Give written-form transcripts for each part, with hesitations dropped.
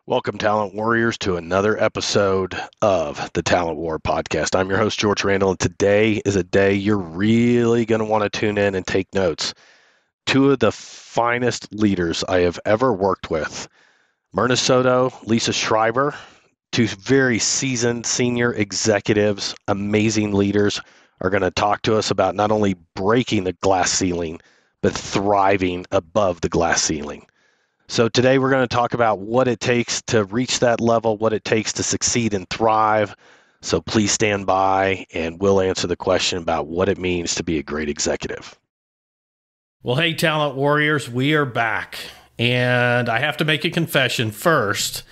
Welcome, Talent Warriors, to another episode of the Talent War podcast. I'm your host, George Randle, and today is a day you're really going to want to tune in and take notes. Two of the finest leaders I have ever worked with, Myrna Soto, Lisa Schreiber, two very seasoned senior executives, amazing leaders, are going to talk to us about not only breaking the glass ceiling, but thriving above the glass ceiling. So today we're going to talk about what it takes to reach that level, what it takes to succeed and thrive. So please stand by and we'll answer the question about what it means to be a great executive. Well, hey, Talent Warriors, we are back. And I have to make a confession first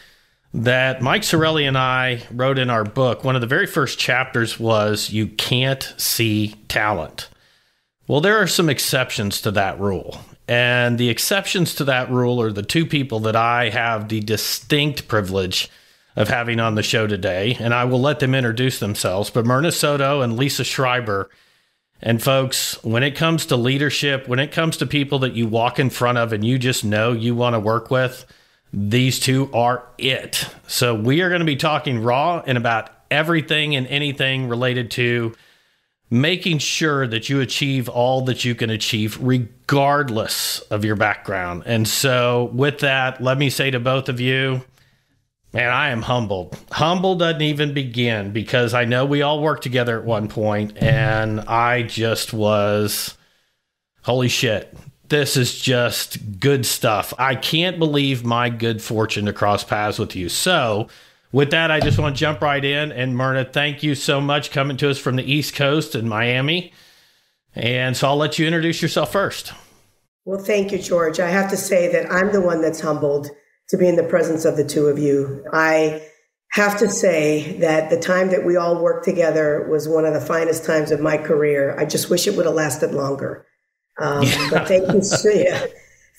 that Mike Sorelli and I wrote in our book, one of the very first chapters was you can't see talent. Well, there are some exceptions to that rule. And the exceptions to that rule are the two people that I have the distinct privilege of having on the show today. And I will let them introduce themselves. But Myrna Soto and Lisa Schreiber. And folks, when it comes to leadership, when it comes to people that you walk in front of and you just know you want to work with, these two are it. So we are going to be talking raw and about everything and anything related to making sure that you achieve all that you can achieve regardless of your background. And so with that, let me say to both of you, man, I am humbled. Humble doesn't even begin because I know we all worked together at one point and I just was, holy shit, this is just good stuff. I can't believe my good fortune to cross paths with you. So with that, I just want to jump right in. And Myrna, thank you so much coming to us from the East Coast in Miami. And so I'll let you introduce yourself first. Well, thank you, George. I have to say that I'm the one that's humbled to be in the presence of the two of you. I have to say that the time that we all worked together was one of the finest times of my career. I just wish it would have lasted longer. But thank you.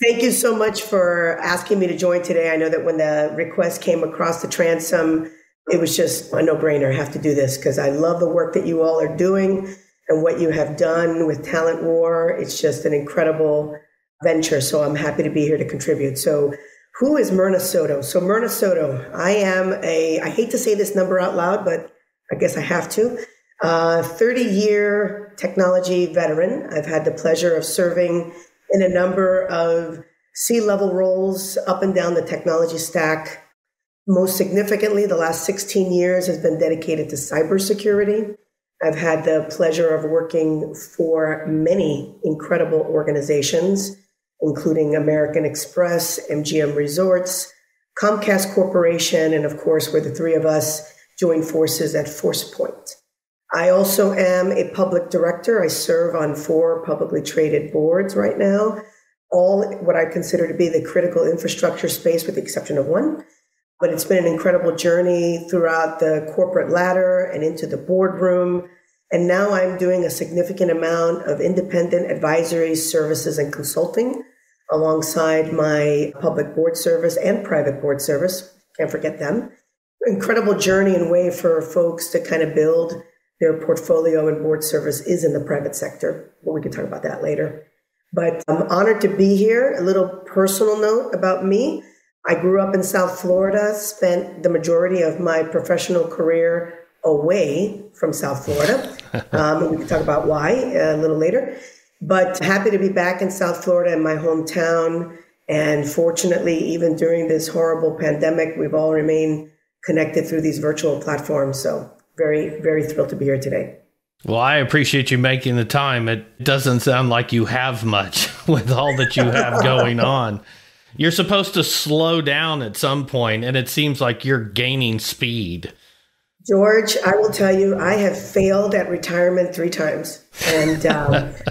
Thank you so much for asking me to join today. I know that when the request came across the transom, it was just a no-brainer. I have to do this because I love the work that you all are doing and what you have done with Talent War. It's just an incredible venture. So I'm happy to be here to contribute. So who is Myrna Soto? So Myrna Soto, I hate to say this number out loud, but I guess I have to. 30-year technology veteran. I've had the pleasure of serving in a number of C-level roles up and down the technology stack. Most significantly, the last 16 years has been dedicated to cybersecurity. I've had the pleasure of working for many incredible organizations, including American Express, MGM Resorts, Comcast Corporation, and of course, where the three of us joined forces at ForcePoint. I also am a public director. I serve on 4 publicly traded boards right now, all what I consider to be the critical infrastructure space with the exception of one. But it's been an incredible journey throughout the corporate ladder and into the boardroom. And now I'm doing a significant amount of independent advisory services and consulting alongside my public board service and private board service. Can't forget them. Incredible journey and way for folks to kind of build their portfolio and board service is in the private sector, but we can talk about that later. But I'm honored to be here. A little personal note about me. I grew up in South Florida, spent the majority of my professional career away from South Florida. We can talk about why a little later. But happy to be back in South Florida in my hometown. And fortunately, even during this horrible pandemic, we've all remained connected through these virtual platforms. So very, very thrilled to be here today. Well, I appreciate you making the time. It doesn't sound like you have much with all that you have going on. You're supposed to slow down at some point, and it seems like you're gaining speed. George, I will tell you, I have failed at retirement 3 times, and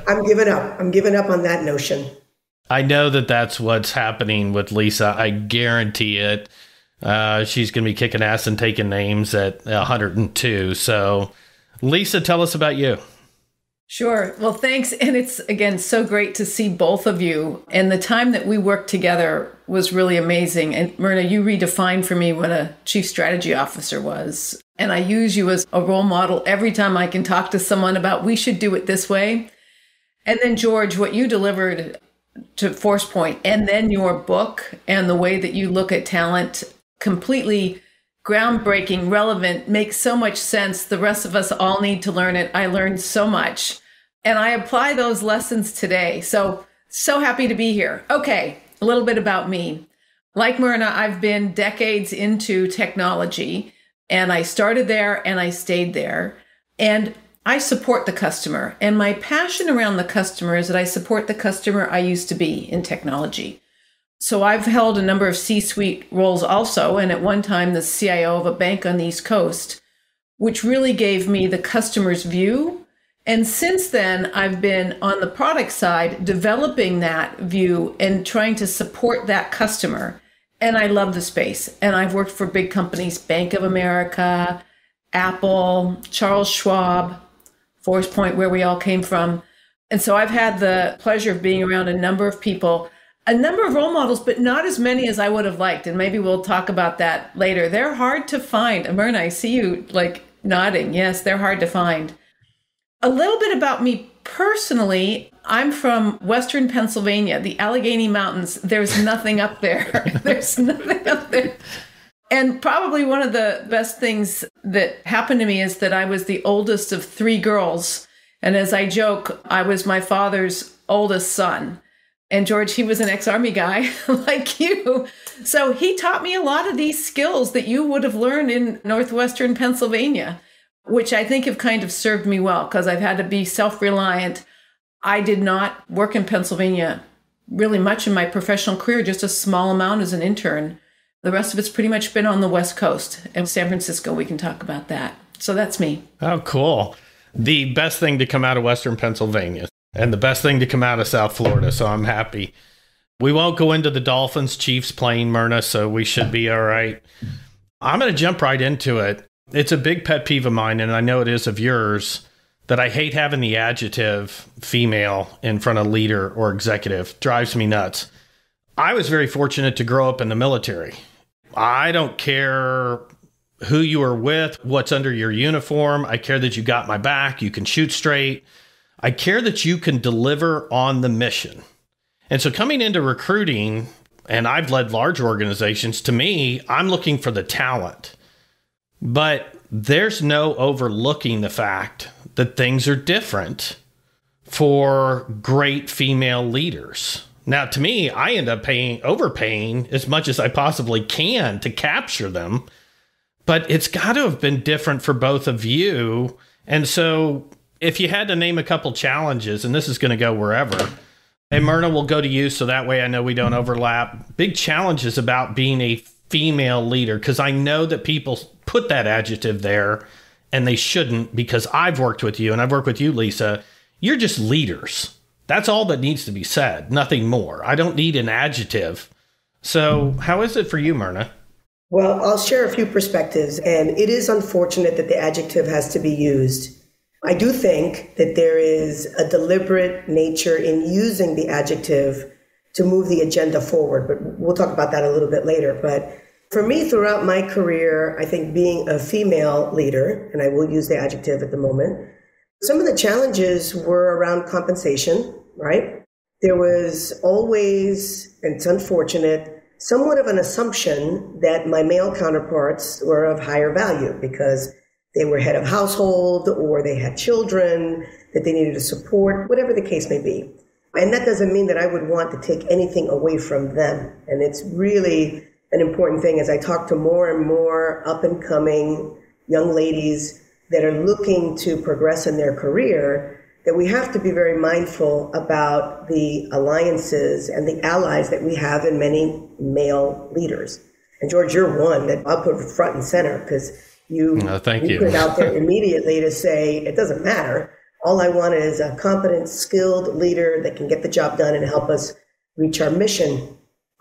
I'm giving up. I'm giving up on that notion. I know that that's what's happening with Lisa. I guarantee it. She's going to be kicking ass and taking names at 102. So, Lisa, tell us about you. Sure. Well, thanks. And it's, again, so great to see both of you. And the time that we worked together was really amazing. And Myrna, you redefined for me what a chief strategy officer was. And I use you as a role model every time I can talk to someone about we should do it this way. And then, George, what you delivered to ForcePoint, and then your book and the way that you look at talent completely groundbreaking, relevant, makes so much sense. The rest of us all need to learn it. I learned so much. And I apply those lessons today. So happy to be here. Okay, a little bit about me. Like Myrna, I've been decades into technology, and I started there and I stayed there. And I support the customer. And my passion around the customer is that I support the customer I used to be in technology. So I've held a number of C-suite roles also, and at one time the CIO of a bank on the East Coast, which really gave me the customer's view. And since then, I've been on the product side, developing that view and trying to support that customer. And I love the space. And I've worked for big companies, Bank of America, Apple, Charles Schwab, Forest Point, where we all came from. And so I've had the pleasure of being around a number of people, a number of role models, but not as many as I would have liked. And maybe we'll talk about that later. They're hard to find. Myrna, I see you like nodding. Yes, they're hard to find. A little bit about me personally. I'm from Western Pennsylvania, the Allegheny Mountains. There's nothing up there. There's nothing up there. And probably one of the best things that happened to me is that I was the oldest of three girls. And as I joke, I was my father's oldest son. And George, he was an ex-Army guy like you. So he taught me a lot of these skills that you would have learned in Northwestern Pennsylvania, which I think have kind of served me well because I've had to be self-reliant. I did not work in Pennsylvania really much in my professional career, just a small amount as an intern. The rest of it's pretty much been on the West Coast. And San Francisco, we can talk about that. So that's me. Oh, cool. The best thing to come out of Western Pennsylvania and the best thing to come out of South Florida. So I'm happy. We won't go into the Dolphins Chiefs playing, Myrna, so we should be all right. I'm going to jump right into it. It's a big pet peeve of mine, and I know it is of yours, that I hate having the adjective female in front of leader or executive. Drives me nuts. I was very fortunate to grow up in the military. I don't care who you are with, what's under your uniform. I care that you got my back, you can shoot straight. I care that you can deliver on the mission. And so coming into recruiting, and I've led large organizations, to me, I'm looking for the talent. But there's no overlooking the fact that things are different for great female leaders. Now, to me, I end up overpaying as much as I possibly can to capture them. But it's got to have been different for both of you. And so if you had to name a couple challenges, and this is going to go wherever, and Myrna will go to you so that way I know we don't overlap. Big challenges about being a female leader, because I know that people put that adjective there and they shouldn't, because I've worked with you and I've worked with you, Lisa. You're just leaders. That's all that needs to be said, nothing more. I don't need an adjective. So how is it for you, Myrna? Well, I'll share a few perspectives, and it is unfortunate that the adjective has to be used. I do think that there is a deliberate nature in using the adjective to move the agenda forward, but we'll talk about that a little bit later. But for me, throughout my career, I think being a female leader, and I will use the adjective at the moment, some of the challenges were around compensation, right? There was always, and it's unfortunate, somewhat of an assumption that my male counterparts were of higher value because they were head of household or they had children that they needed to support, whatever the case may be. And that doesn't mean that I would want to take anything away from them. And it's really an important thing as I talk to more and more up and coming young ladies that are looking to progress in their career, that we have to be very mindful about the alliances and the allies that we have in many male leaders. And George, you're one that I'll put front and center because you put it out there immediately to say, it doesn't matter. All I want is a competent, skilled leader that can get the job done and help us reach our mission.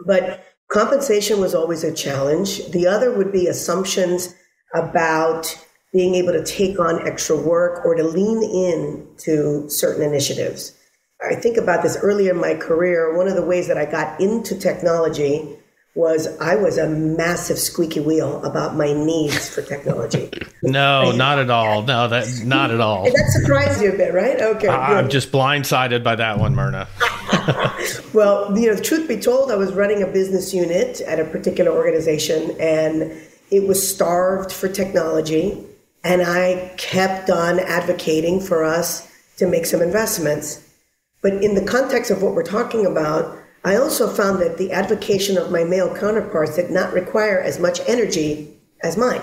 But compensation was always a challenge. The other would be assumptions about being able to take on extra work or to lean in to certain initiatives. I think about this earlier in my career. One of the ways that I got into technology was I was a massive squeaky wheel about my needs for technology. No, not at all. No, not at all. That surprised you a bit, right? Okay. I'm just blindsided by that one, Myrna. Well, truth be told, I was running a business unit at a particular organization, and it was starved for technology. And I kept on advocating for us to make some investments. But in the context of what we're talking about, I also found that the advocacy of my male counterparts did not require as much energy as mine.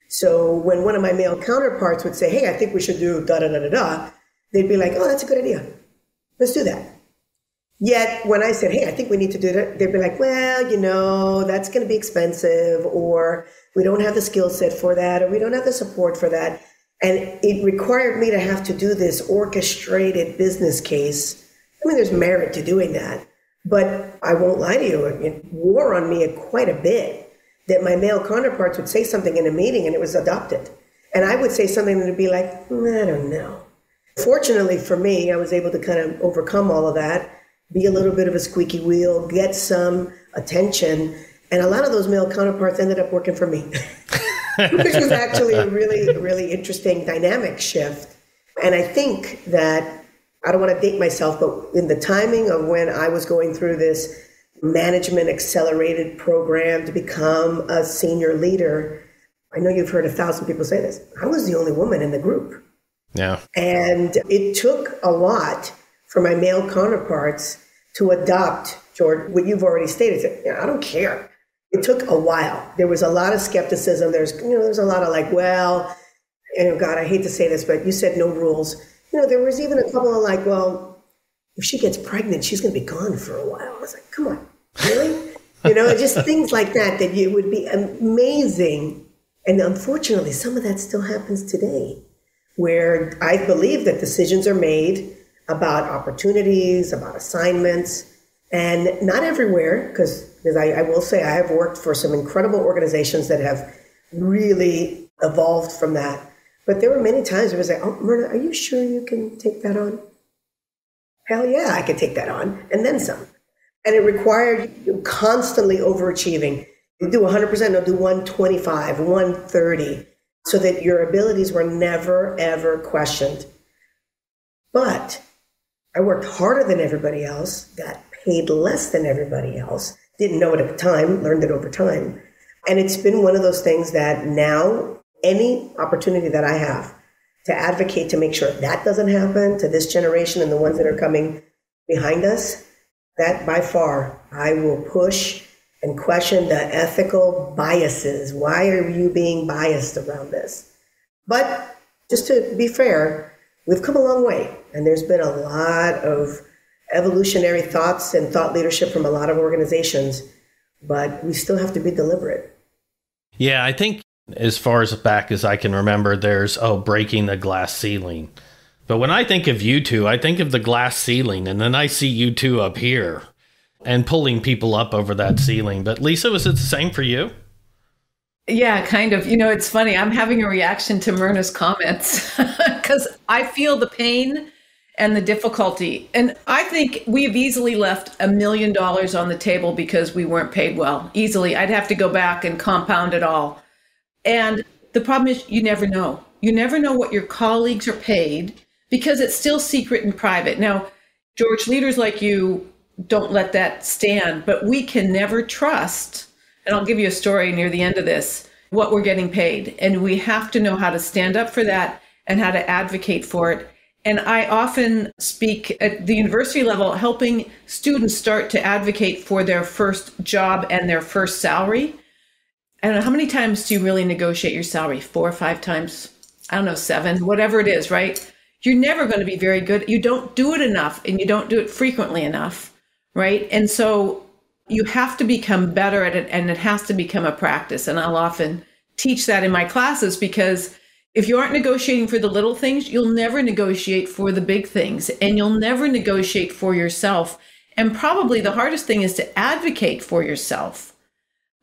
So when one of my male counterparts would say, hey, I think we should do da-da-da-da-da, they'd be like, oh, that's a good idea. Let's do that. Yet when I said, hey, I think we need to do that, they'd be like, well, that's going to be expensive, or we don't have the skill set for that, or we don't have the support for that. And it required me to have to do this orchestrated business case. I mean, there's merit to doing that. But I won't lie to you, it wore on me quite a bit that my male counterparts would say something in a meeting and it was adopted. And I would say something that would be like, I don't know. Fortunately for me, I was able to kind of overcome all of that, be a little bit of a squeaky wheel, get some attention. And a lot of those male counterparts ended up working for me, which was actually a really, really interesting dynamic shift. And I think that, I don't want to date myself, but in the timing of when I was going through this management accelerated program to become a senior leader, I know you've heard 1,000 people say this, I was the only woman in the group. Yeah. And it took a lot for my male counterparts to adopt, George, what you've already stated. I don't care. It took a while. There was a lot of skepticism. There's a lot of like, well, God, I hate to say this, but you said no rules. There was even a couple of like, well, if she gets pregnant, she's going to be gone for a while. I was like, come on, really? Just things like that it would be amazing. And unfortunately, some of that still happens today, where I believe that decisions are made about opportunities, about assignments, and not everywhere, because I will say I have worked for some incredible organizations that have really evolved from that. But there were many times where it was like, oh, Myrna, are you sure you can take that on? Hell yeah, I could take that on, and then some. And it required you constantly overachieving. You do 100%, no, do 125, 130, so that your abilities were never, ever questioned. But I worked harder than everybody else, got paid less than everybody else, didn't know it at the time, learned it over time. And it's been one of those things that now, any opportunity that I have to advocate to make sure that doesn't happen to this generation and the ones that are coming behind us, that by far I will push and question the ethical biases. Why are you being biased around this? But just to be fair, we've come a long way, and there's been a lot of evolutionary thoughts and thought leadership from a lot of organizations, but we still have to be deliberate. Yeah, I think as far as back as I can remember, there's, breaking the glass ceiling. But when I think of you two, I think of the glass ceiling, and then I see you two up here and pulling people up over that ceiling. But Lisa, was it the same for you? Yeah, kind of. It's funny. I'm having a reaction to Myrna's comments because I feel the pain and the difficulty. And I think we've easily left $1 million on the table because we weren't paid well. Easily. I'd have to go back and compound it all. And the problem is you never know. You never know what your colleagues are paid because it's still secret and private. Now, George, leaders like you don't let that stand, but we can never trust, and I'll give you a story near the end of this, what we're getting paid. And we have to know how to stand up for that and how to advocate for it. And I often speak at the university level, helping students start to advocate for their first job and their first salary. I don't know, how many times do you really negotiate your salary? 4 or 5 times? I don't know, 7, whatever it is, right? You're never going to be very good. You don't do it enough, and you don't do it frequently enough, right? And so you have to become better at it, and it has to become a practice. And I'll often teach that in my classes, because if you aren't negotiating for the little things, you'll never negotiate for the big things, and you'll never negotiate for yourself. And probably the hardest thing is to advocate for yourself.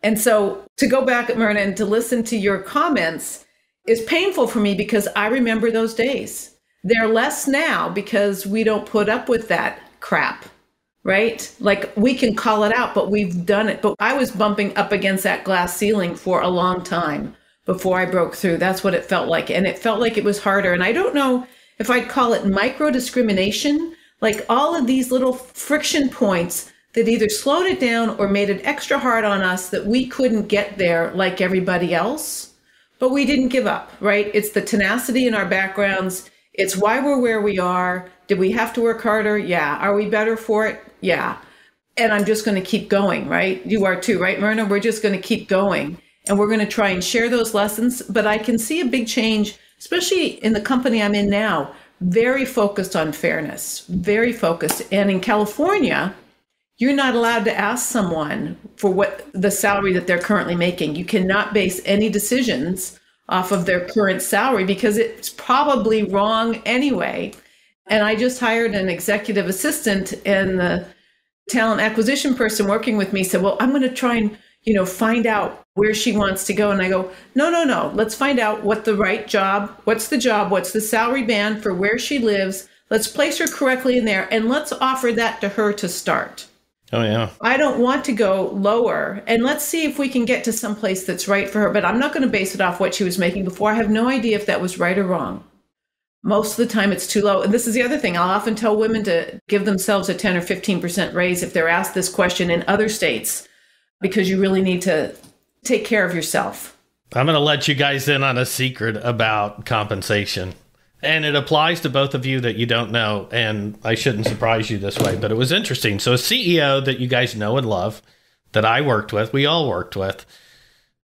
And so to go back at Myrna and to listen to your comments is painful for me because I remember those days. They're less now because we don't put up with that crap. right? Like we can call it out, but we've done it. But I was bumping up against that glass ceiling for a long time before I broke through. That's what it felt like. And it felt like it was harder. And I don't know if I'd call it micro discrimination, like all of these little friction points that either slowed it down or made it extra hard on us that we couldn't get there like everybody else. But we didn't give up, right? It's the tenacity in our backgrounds. It's why we're where we are. Did we have to work harder? Yeah. Are we better for it? Yeah. And I'm just going to keep going, right? You are too, right, Myrna? We're just going to keep going. And we're going to try and share those lessons. But I can see a big change, especially in the company I'm in now, very focused on fairness, very focused. And in California, you're not allowed to ask someone for what the salary that they're currently making. You cannot base any decisions off of their current salary because it's probably wrong anyway. And I just hired an executive assistant, and the talent acquisition person working with me said, well, I'm going to try and, find out where she wants to go. And I go, no. Let's find out what the right job, what's the salary band for where she lives. Let's place her correctly in there. And let's offer that to her to start. Oh, yeah. I don't want to go lower. And let's see if we can get to some place that's right for her. But I'm not going to base it off what she was making before. I have no idea if that was right or wrong. Most of the time it's too low. And this is the other thing. I'll often tell women to give themselves a 10 or 15% raise if they're asked this question in other states, because you really need to take care of yourself. I'm going to let you guys in on a secret about compensation. And it applies to both of you that you don't know. And I shouldn't surprise you this way, but it was interesting. So a CEO that you guys know and love, that I worked with, we all worked with,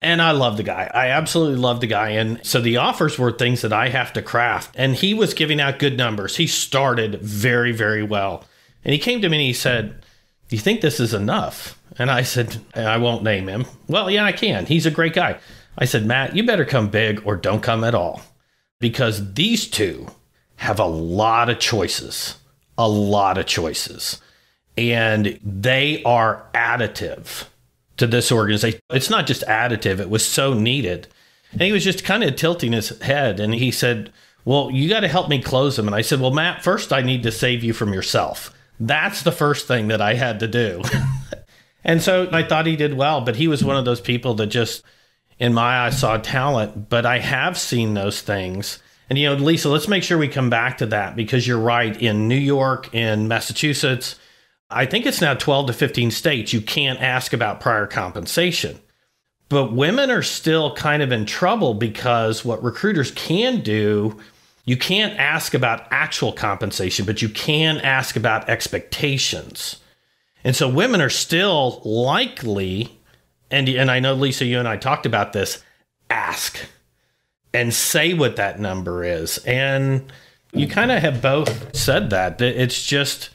and I love the guy. I absolutely love the guy. And so the offers were things that I have to craft. And he was giving out good numbers. He started very, very well. And he came to me and he said, do you think this is enough? And I said, I won't name him. Well, yeah, I can. He's a great guy. I said, Matt, you better come big or don't come at all. Because these two have a lot of choices. And they are additive to this organization. It's not just additive, it was so needed. And he was just kind of tilting his head. And he said, well, you got to help me close them. And I said, well, Matt, first I need to save you from yourself. That's the first thing that I had to do. And so I thought he did well, but he was one of those people that just, in my eyes, saw talent. But I have seen those things. And, Lisa, let's make sure we come back to that, because you're right. In New York, in Massachusetts, I think it's now 12 to 15 states, you can't ask about prior compensation. But women are still kind of in trouble, because what recruiters can do, you can't ask about actual compensation, but you can ask about expectations. And so women are still likely, and I know, Lisa, you and I talked about this, ask and say what that number is. And you kind of have both said that. It's just,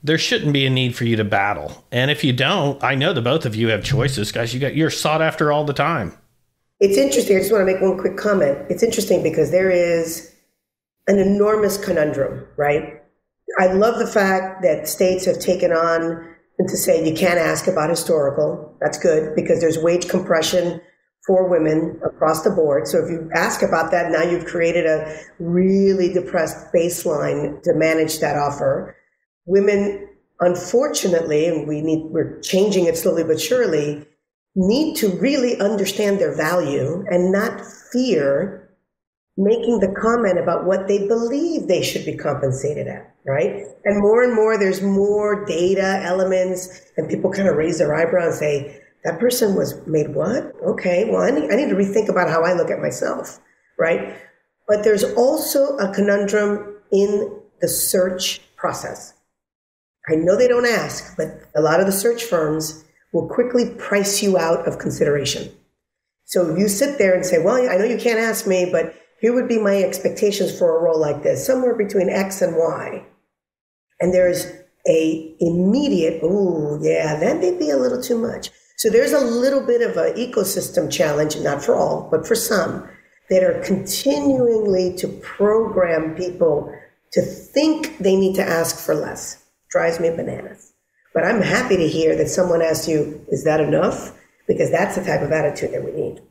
there shouldn't be a need for you to battle. And if you don't, I know the both of you have choices, guys. You're sought after all the time. It's interesting. I just want to make one quick comment. It's interesting because there is an enormous conundrum, right? I love the fact that states have taken on and to say you can't ask about historical. That's good, because there's wage compression for women across the board. So if you ask about that, now you've created a really depressed baseline to manage that offer. Women, unfortunately, and we're changing it slowly but surely, need to really understand their value and not fear making the comment about what they believe they should be compensated at, right? And more, there's more data elements, and people kind of raise their eyebrow and say, that person was made what? Okay, well, I need to rethink about how I look at myself, right? But there's also a conundrum in the search process. I know they don't ask, but a lot of the search firms will quickly price you out of consideration. So you sit there and say, well, I know you can't ask me, but here would be my expectations for a role like this, somewhere between X and Y. And there's a immediate, ooh, yeah, that may be a little too much. So there's a little bit of an ecosystem challenge, not for all, but for some, that are continually to program people to think they need to ask for less. Drives me bananas. But I'm happy to hear that someone asked you, is that enough? Because that's the type of attitude that we need.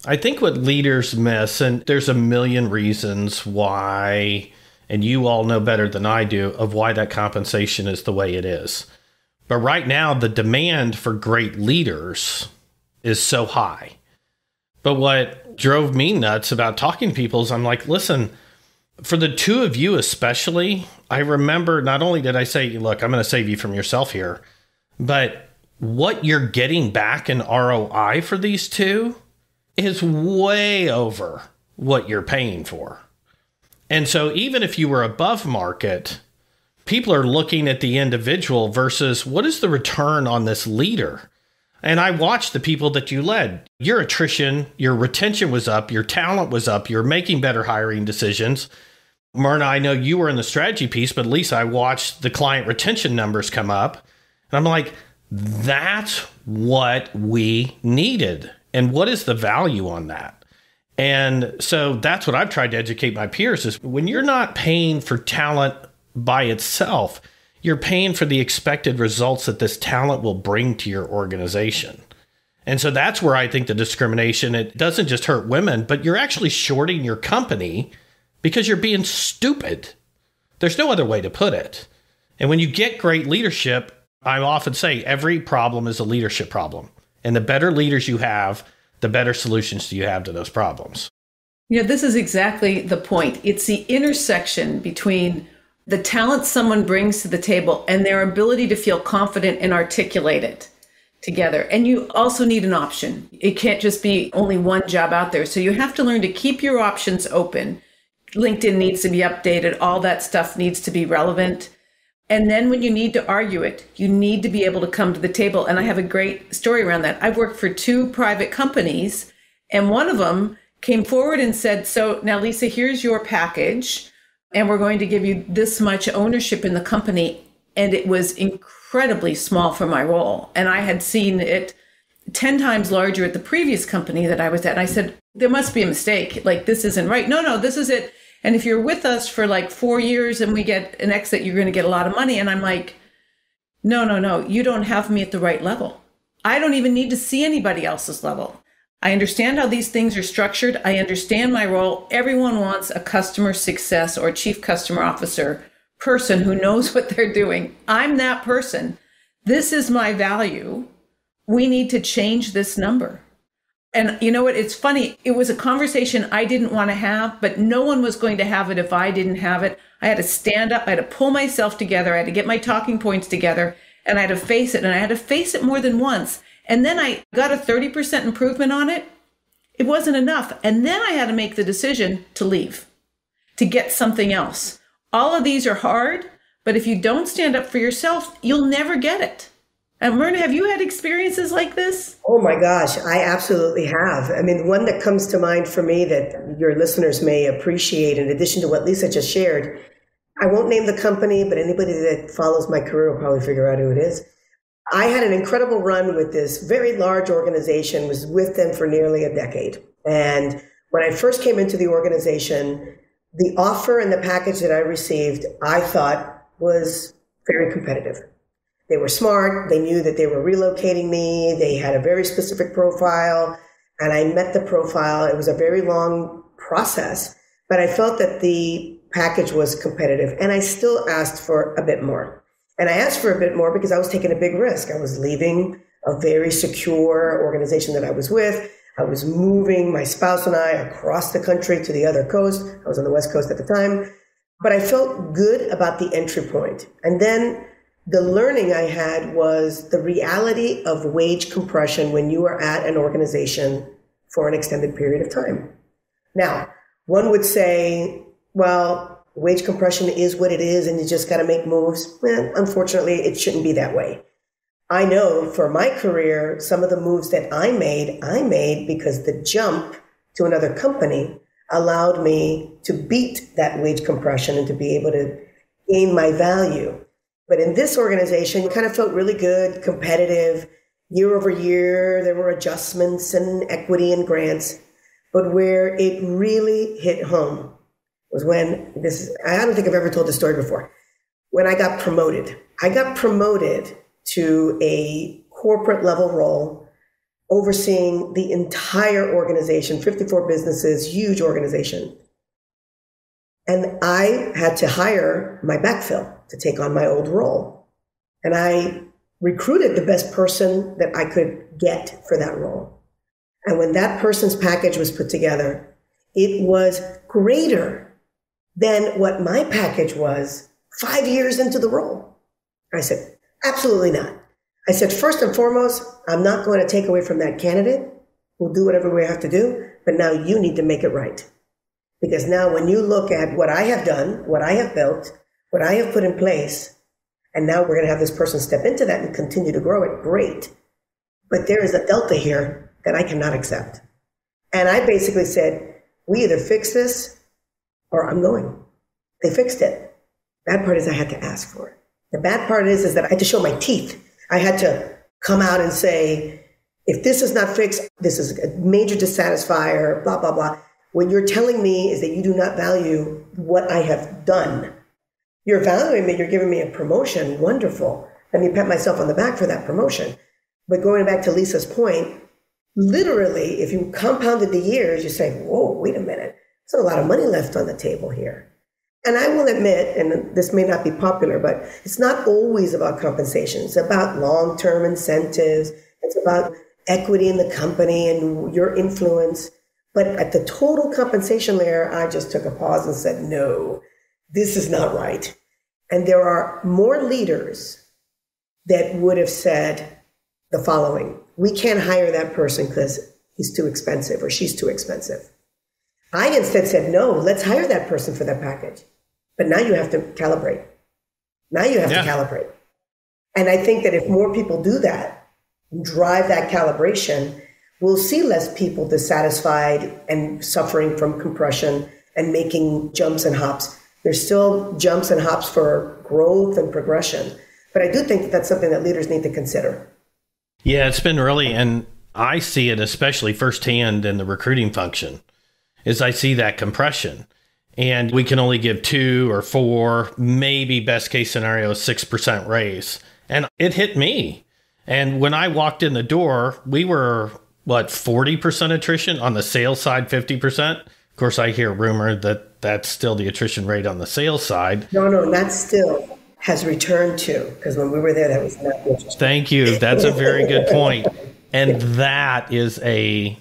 I think what leaders miss, and there's a million reasons why And you all know better than I do of why that compensation is the way it is. But right now, the demand for great leaders is so high. But what drove me nuts about talking to people is I'm like, listen, for the two of you especially, I remember not only did I say, look, I'm going to save you from yourself here, but what you're getting back in ROI for these two is way over what you're paying for. And so even if you were above market, people are looking at the individual versus what is the return on this leader? And I watched the people that you led. Your attrition, your retention was up, your talent was up, you're making better hiring decisions. Myrna, I know you were in the strategy piece, but at least I watched the client retention numbers come up. And I'm like, that's what we needed. And what is the value on that? And so that's what I've tried to educate my peers is when you're not paying for talent by itself, you're paying for the expected results that this talent will bring to your organization. And so that's where I think the discrimination, it doesn't just hurt women, but you're actually shorting your company because you're being stupid. There's no other way to put it. And when you get great leadership, I often say every problem is a leadership problem. And the better leaders you have, the better solutions do you have to those problems. You know, this is exactly the point. It's the intersection between the talent someone brings to the table and their ability to feel confident and articulate it together. And you also need an option. It can't just be only one job out there. So you have to learn to keep your options open. LinkedIn needs to be updated. All that stuff needs to be relevant. And then when you need to argue it, you need to be able to come to the table. And I have a great story around that. I've worked for two private companies, and one of them came forward and said, so now, Lisa, here's your package, and we're going to give you this much ownership in the company. And it was incredibly small for my role. And I had seen it 10 times larger at the previous company that I was at. And I said, there must be a mistake. Like, this isn't right. No, this is it. And if you're with us for like 4 years and we get an exit, you're going to get a lot of money. And I'm like, no, you don't have me at the right level. I don't even need to see anybody else's level. I understand how these things are structured. I understand my role. Everyone wants a customer success or chief customer officer person who knows what they're doing. I'm that person. This is my value. We need to change this number. And you know what? It's funny. It was a conversation I didn't want to have, but no one was going to have it if I didn't have it. I had to stand up. I had to pull myself together. I had to get my talking points together, and I had to face it. And I had to face it more than once. And then I got a 30% improvement on it. It wasn't enough. And then I had to make the decision to leave, to get something else. All of these are hard, but if you don't stand up for yourself, you'll never get it. And Myrna, have you had experiences like this? Oh my gosh, I absolutely have. I mean, one that comes to mind for me that your listeners may appreciate, in addition to what Lisa just shared, I won't name the company, but anybody that follows my career will probably figure out who it is. I had an incredible run with this very large organization, was with them for nearly a decade. And when I first came into the organization, the offer and the package that I received, I thought was very competitive. They were smart. They knew that they were relocating me. They had a very specific profile, and I met the profile. It was a very long process, but I felt that the package was competitive, and I still asked for a bit more. And I asked for a bit more because I was taking a big risk. I was leaving a very secure organization that I was with. I was moving my spouse and I across the country to the other coast. I was on the West Coast at the time, but I felt good about the entry point. And then the learning I had was the reality of wage compression when you are at an organization for an extended period of time. Now, one would say, well, wage compression is what it is and you just got to make moves. Well, unfortunately, it shouldn't be that way. I know for my career, some of the moves that I made because the jump to another company allowed me to beat that wage compression and to be able to gain my value. But in this organization, it kind of felt really good, competitive. Year over year, there were adjustments and equity and grants. But where it really hit home was when I don't think I've ever told this story before. When I got promoted to a corporate level role, overseeing the entire organization, 54 businesses, huge organization. And I had to hire my backfill to take on my old role. And I recruited the best person that I could get for that role. And when that person's package was put together, it was greater than what my package was 5 years into the role. I said, absolutely not. I said, first and foremost, I'm not going to take away from that candidate. We'll do whatever we have to do, but now you need to make it right. Because now when you look at what I have done, what I have built, what I have put in place, and now we're going to have this person step into that and continue to grow it, great. But there is a delta here that I cannot accept. And I basically said, we either fix this or I'm going. They fixed it. Bad part is I had to ask for it. The bad part is that I had to show my teeth. I had to come out and say, if this is not fixed, this is a major dissatisfier, blah, blah, blah. What you're telling me is that you do not value what I have done. You're valuing me, you're giving me a promotion, wonderful. Let me pat myself on the back for that promotion. But going back to Lisa's point, literally, if you compounded the years, you say, whoa, wait a minute. There's a lot of money left on the table here. And I will admit, and this may not be popular, but it's not always about compensation. It's about long-term incentives. It's about equity in the company and your influence. But at the total compensation layer, I just took a pause and said, no, this is not right. And there are more leaders that would have said the following: we can't hire that person because he's too expensive or she's too expensive. I instead said, no, let's hire that person for that package. But now you have to calibrate. Now you have to calibrate. And I think that if more people do that, drive that calibration, we'll see less people dissatisfied and suffering from compression and making jumps and hops. There's still jumps and hops for growth and progression. But I do think that that's something that leaders need to consider. Yeah, it's been really, and I see it especially firsthand in the recruiting function, is I see that compression. And we can only give 2 or 4, maybe best case scenario, 6% raise. And it hit me. And when I walked in the door, we were, 40% attrition on the sales side, 50%. Of course, I hear rumor that that's still the attrition rate on the sales side. No, that still has returned to, because when we were there, that was not interesting. Thank you. That's a very good point. And that is a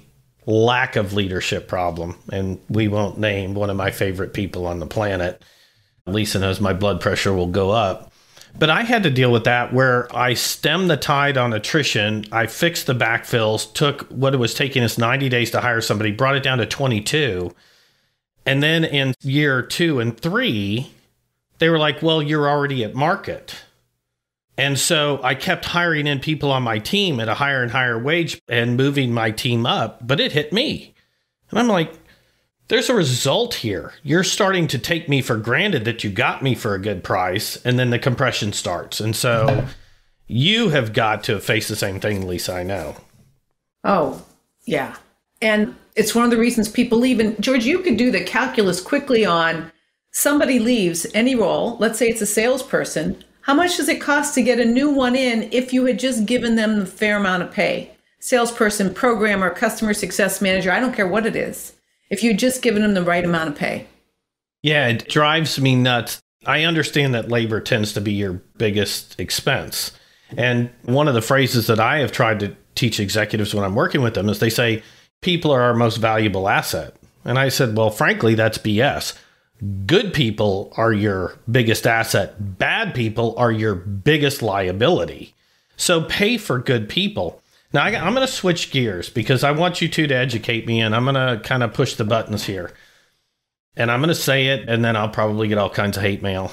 lack of leadership problem. And we won't name one of my favorite people on the planet. Lisa knows my blood pressure will go up. But I had to deal with that where I stemmed the tide on attrition. I fixed the backfills, took what it was taking us 90 days to hire somebody, brought it down to 22. And then in year 2 and 3, they were like, well, you're already at market. And so I kept hiring in people on my team at a higher and higher wage and moving my team up, but it hit me. And I'm like, there's a result here. You're starting to take me for granted that you got me for a good price, and then the compression starts. And so you have got to face the same thing, Lisa, I know. Oh, yeah. And it's one of the reasons people leave. And George, you could do the calculus quickly on somebody leaves any role. Let's say it's a salesperson. How much does it cost to get a new one in if you had just given them the fair amount of pay? Salesperson, programmer, customer success manager, I don't care what it is. If you'd just given them the right amount of pay. Yeah, it drives me nuts. I understand that labor tends to be your biggest expense. And one of the phrases that I have tried to teach executives when I'm working with them is they say, people are our most valuable asset. And I said, well, frankly, that's BS. Good people are your biggest asset. Bad people are your biggest liability. So pay for good people. Now, I'm going to switch gears because I want you two to educate me, and I'm going to kind of push the buttons here. And I'm going to say it, and then I'll probably get all kinds of hate mail.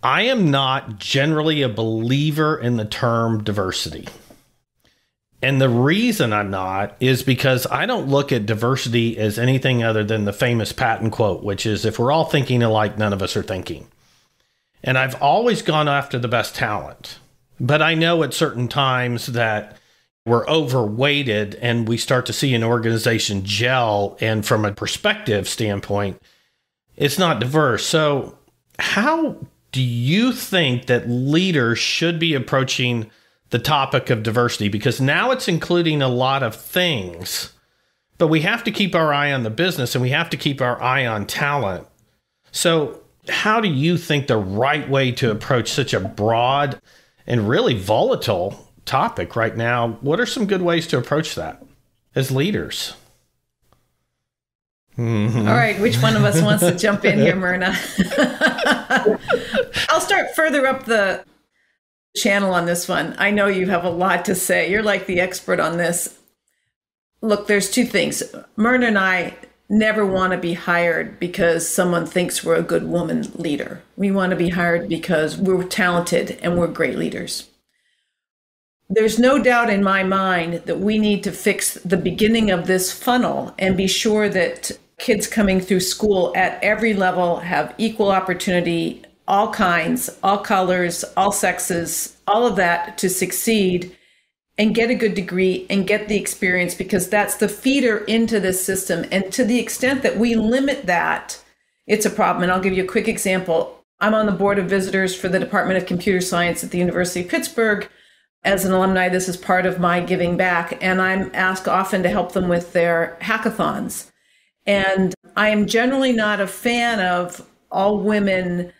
I am not generally a believer in the term diversity. And the reason I'm not is because I don't look at diversity as anything other than the famous Patton quote, which is, if we're all thinking alike, none of us are thinking. And I've always gone after the best talent. But I know at certain times that we're overweighted and we start to see an organization gel. And from a perspective standpoint, it's not diverse. So how do you think that leaders should be approaching the topic of diversity? Because now it's including a lot of things, but we have to keep our eye on the business and we have to keep our eye on talent. So how do you think the right way to approach such a broad and really volatile topic right now? What are some good ways to approach that as leaders? Mm-hmm. All right, which one of us wants to jump in here, Myrna? I'll start further up the channel on this one. I know you have a lot to say. You're like the expert on this. Look, there's two things. Myrna and I never want to be hired because someone thinks we're a good woman leader. We want to be hired because we're talented and we're great leaders. There's no doubt in my mind that we need to fix the beginning of this funnel and be sure that kids coming through school at every level have equal opportunity, all kinds, all colors, all sexes, all of that to succeed and get a good degree and get the experience, because that's the feeder into this system. And to the extent that we limit that, it's a problem. And I'll give you a quick example. I'm on the board of visitors for the Department of Computer Science at the University of Pittsburgh. As an alumni, this is part of my giving back, and I'm asked often to help them with their hackathons. And I am generally not a fan of all women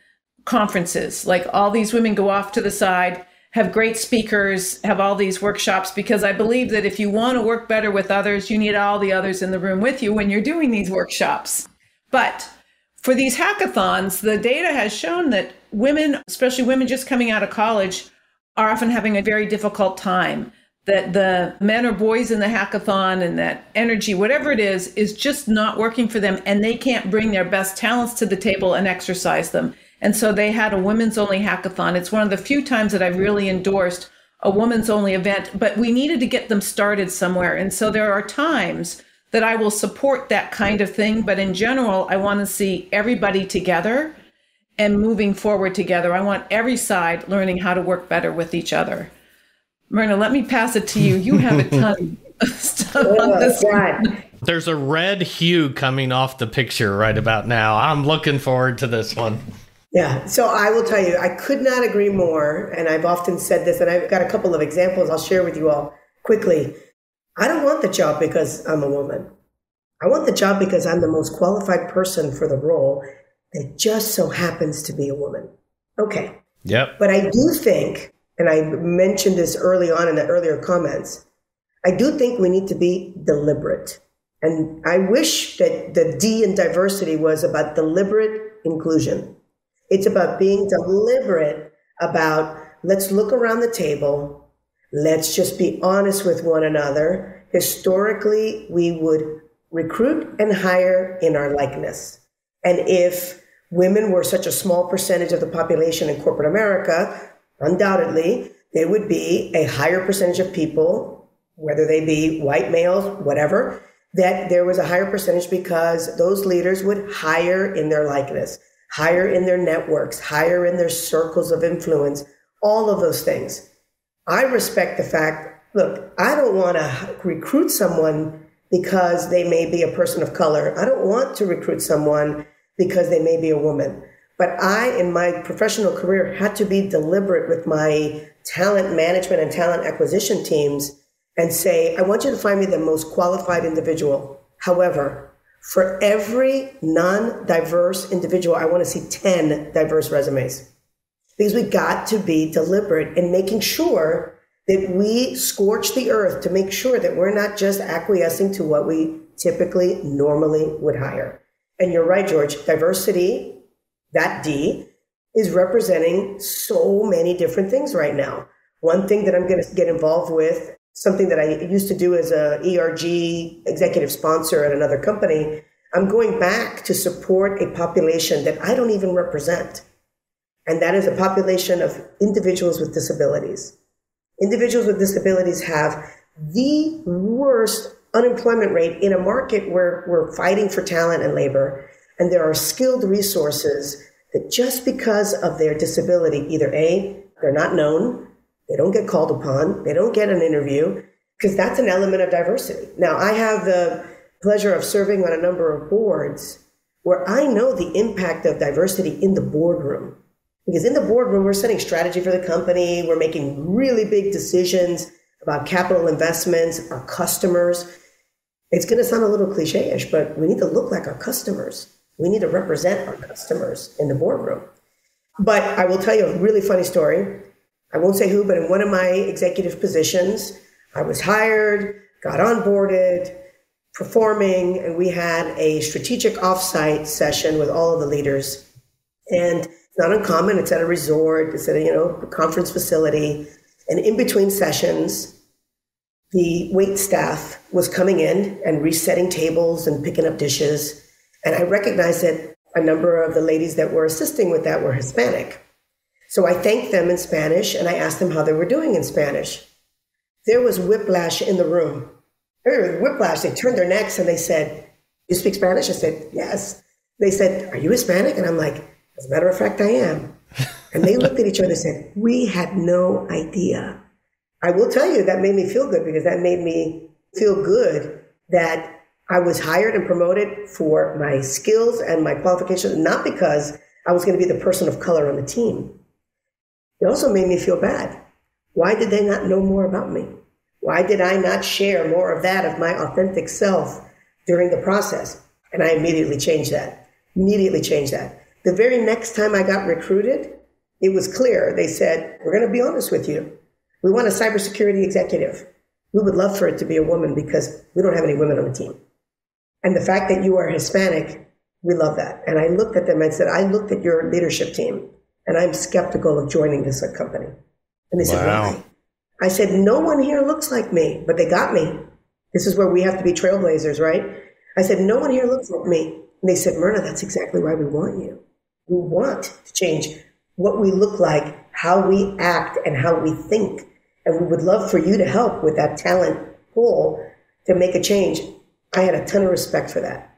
conferences. Like, all these women go off to the side, have great speakers, have all these workshops, because I believe that if you want to work better with others, you need all the others in the room with you when you're doing these workshops. But for these hackathons, the data has shown that women, especially women just coming out of college, are often having a very difficult time, that the men or boys in the hackathon and that energy, whatever it is just not working for them, and they can't bring their best talents to the table and exercise them. And so they had a women's only hackathon. It's one of the few times that I've really endorsed a women's only event, but we needed to get them started somewhere. And so there are times that I will support that kind of thing, but in general, I want to see everybody together and moving forward together. I want every side learning how to work better with each other. Myrna, let me pass it to you. You have a ton of stuff on this one. There's a red hue coming off the picture right about now. I'm looking forward to this one. Yeah, so I will tell you, I could not agree more. And I've often said this, and I've got a couple of examples I'll share with you all quickly. I don't want the job because I'm a woman. I want the job because I'm the most qualified person for the role that just so happens to be a woman. Okay. Yep. But I do think, and I mentioned this early on in the earlier comments, I do think we need to be deliberate. And I wish that the D in diversity was about deliberate inclusion. It's about being deliberate about, let's look around the table. Let's just be honest with one another. Historically, we would recruit and hire in our likeness. And if women were such a small percentage of the population in corporate America, undoubtedly, there would be a higher percentage of people, whether they be white males, whatever, that there was a higher percentage because those leaders would hire in their likeness, hire in their networks, hire in their circles of influence, all of those things. I respect the fact, look, I don't want to recruit someone because they may be a person of color. I don't want to recruit someone because they may be a woman. But I, in my professional career, had to be deliberate with my talent management and talent acquisition teams and say, I want you to find me the most qualified individual. However, for every non-diverse individual, I want to see 10 diverse resumes. Because we got to be deliberate in making sure that we scorch the earth to make sure that we're not just acquiescing to what we typically normally would hire. And you're right, George, diversity, that D, is representing so many different things right now. One thing that I'm going to get involved with, something that I used to do as a ERG executive sponsor at another company, I'm going back to support a population that I don't even represent. And that is a population of individuals with disabilities. Individuals with disabilities have the worst unemployment rate in a market where we're fighting for talent and labor. And there are skilled resources that just because of their disability, either A, they're not known, they don't get called upon, they don't get an interview, because that's an element of diversity. Now, I have the pleasure of serving on a number of boards where I know the impact of diversity in the boardroom. Because in the boardroom, we're setting strategy for the company, we're making really big decisions about capital investments, our customers. It's going to sound a little cliche-ish, but we need to look like our customers. We need to represent our customers in the boardroom. But I will tell you a really funny story. I won't say who, but in one of my executive positions, I was hired, got onboarded, performing, and we had a strategic offsite session with all of the leaders. And it's not uncommon. It's at a resort. It's at a conference facility. And in between sessions, the wait staff was coming in and resetting tables and picking up dishes. And I recognized that a number of the ladies that were assisting with that were Hispanic. So I thanked them in Spanish, and I asked them how they were doing in Spanish. There was whiplash in the room. There was whiplash. They turned their necks and they said, "You speak Spanish?" I said, "Yes." They said, "Are you Hispanic?" And I'm like, "As a matter of fact, I am." And they looked at each other and said, "We had no idea." I will tell you that made me feel good, because that made me feel good that I was hired and promoted for my skills and my qualifications, not because I was going to be the person of color on the team. It also made me feel bad. Why did they not know more about me? Why did I not share more of that, of my authentic self during the process? And I immediately changed that. The very next time I got recruited, it was clear. They said, "We're going to be honest with you. We want a cybersecurity executive. We would love for it to be a woman because we don't have any women on the team. And the fact that you are Hispanic, we love that." And I looked at them and said, "I looked at your leadership team, and I'm skeptical of joining this company." And they said, Wow. "Why?" I said, "No one here looks like me," but they got me. This is where we have to be trailblazers, right? I said, "No one here looks like me." And they said, "Myrna, that's exactly why we want you. We want to change what we look like, how we act, and how we think. And we would love for you to help with that talent pool to make a change." I had a ton of respect for that.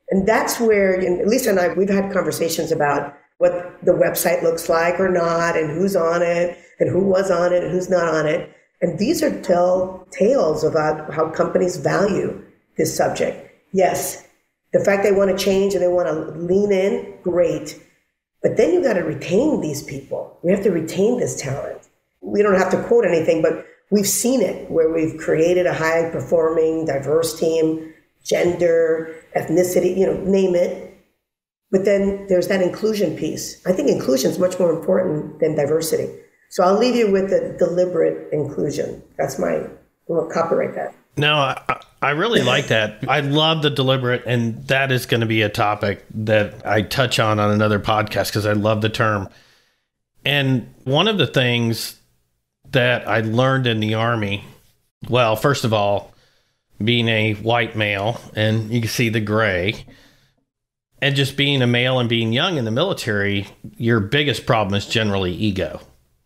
And that's where, Lisa and I, we've had conversations about what the website looks like or not, and who's on it, and who was on it, and who's not on it. And these are tales about how companies value this subject. Yes, the fact they want to change and they want to lean in, great. But then you got to retain these people. We have to retain this talent. We don't have to quote anything, but we've seen it where we've created a high-performing, diverse team, gender, ethnicity, name it. But then there's that inclusion piece. I think inclusion is much more important than diversity. So I'll leave you with the deliberate inclusion. That's we'll copyright that. No, I really like that. I love the deliberate, and that is going to be a topic that I touch on another podcast because I love the term. And one of the things that I learned in the Army, well, first of all, being a white male, and you can see the gray, and just being a male and being young in the military, your biggest problem is generally ego.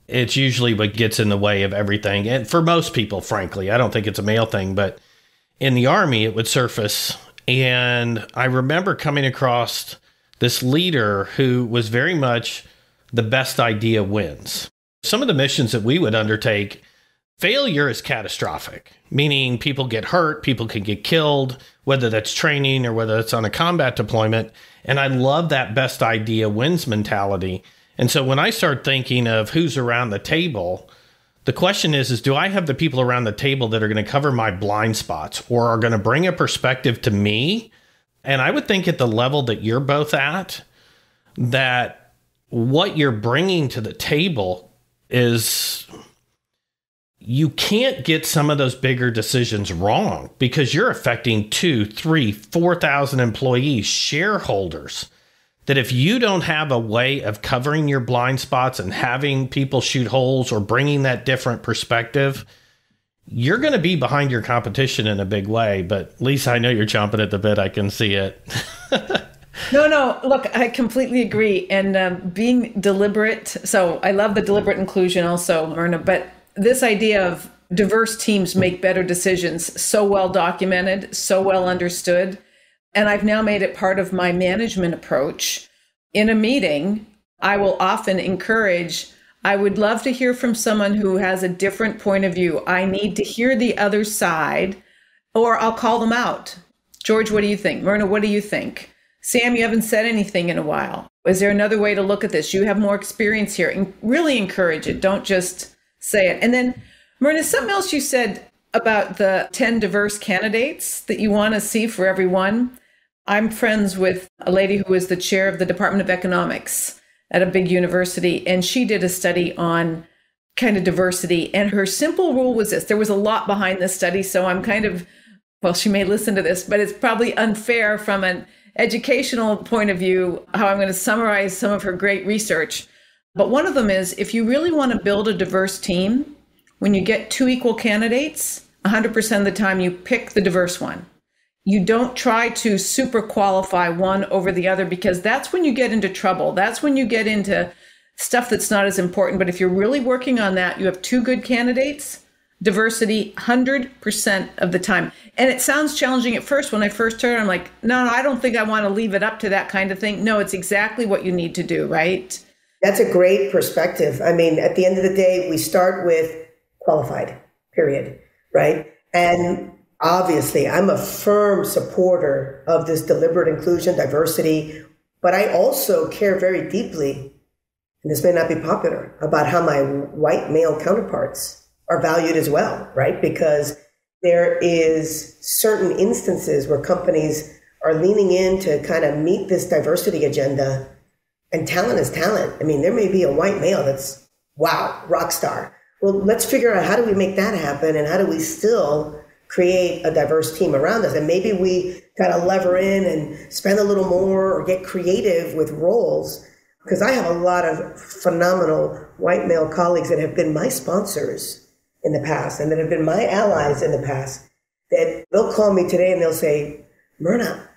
It's usually what gets in the way of everything. And for most people, frankly, I don't think it's a male thing, but in the Army, it would surface. And I remember coming across this leader who was very much the best idea wins. Some of the missions that we would undertake, failure is catastrophic, meaning people get hurt, people can get killed, whether that's training or whether it's on a combat deployment. And I love that best idea wins mentality. And so when I start thinking of who's around the table, the question is do I have the people around the table that are going to cover my blind spots or are going to bring a perspective to me? And I would think at the level that you're both at, that what you're bringing to the table is you can't get some of those bigger decisions wrong because you're affecting 2,000, 3,000, 4,000 employees, shareholders, that if you don't have a way of covering your blind spots and having people shoot holes or bringing that different perspective, you're going to be behind your competition in a big way. But Lisa, I know you're chomping at the bit. I can see it. No, look, I completely agree. And being deliberate. So I love the deliberate inclusion also, Myrna, but this idea of diverse teams make better decisions, so well documented, so well understood. And I've now made it part of my management approach. In a meeting, I will often encourage, I would love to hear from someone who has a different point of view. I need to hear the other side, or I'll call them out. George, what do you think? Myrna, what do you think? Sam, you haven't said anything in a while. Is there another way to look at this? You have more experience here. And really encourage it. Don't just say it. And then, Myrna, something else you said about the 10 diverse candidates that you want to see for everyone. I'm friends with a lady who is the chair of the Department of Economics at a big university, and she did a study on kind of diversity. And her simple rule was this. There was a lot behind this study, so I'm kind of, well, she may listen to this, but it's probably unfair from an educational point of view, how I'm going to summarize some of her great research. But one of them is, if you really want to build a diverse team, when you get two equal candidates, 100% of the time you pick the diverse one. You don't try to super qualify one over the other, because that's when you get into trouble. That's when you get into stuff that's not as important. But if you're really working on that, you have two good candidates, diversity 100% of the time. And it sounds challenging at first. When I first heard it, I'm like, no, I don't think I want to leave it up to that kind of thing. No, it's exactly what you need to do, right? That's a great perspective. I mean, at the end of the day, we start with qualified, period, right? And obviously, I'm a firm supporter of this deliberate inclusion, diversity, but I also care very deeply, and this may not be popular, about how my white male counterparts are valued as well, right? Because there is certain instances where companies are leaning in to kind of meet this diversity agenda, and talent is talent. I mean, there may be a white male that's, wow, rock star. Well, let's figure out, how do we make that happen, and how do we still create a diverse team around us? And maybe we got to lever in and spend a little more or get creative with roles, because I have a lot of phenomenal white male colleagues that have been my sponsors in the past and that have been my allies in the past, that they'll call me today and they'll say, Myrna,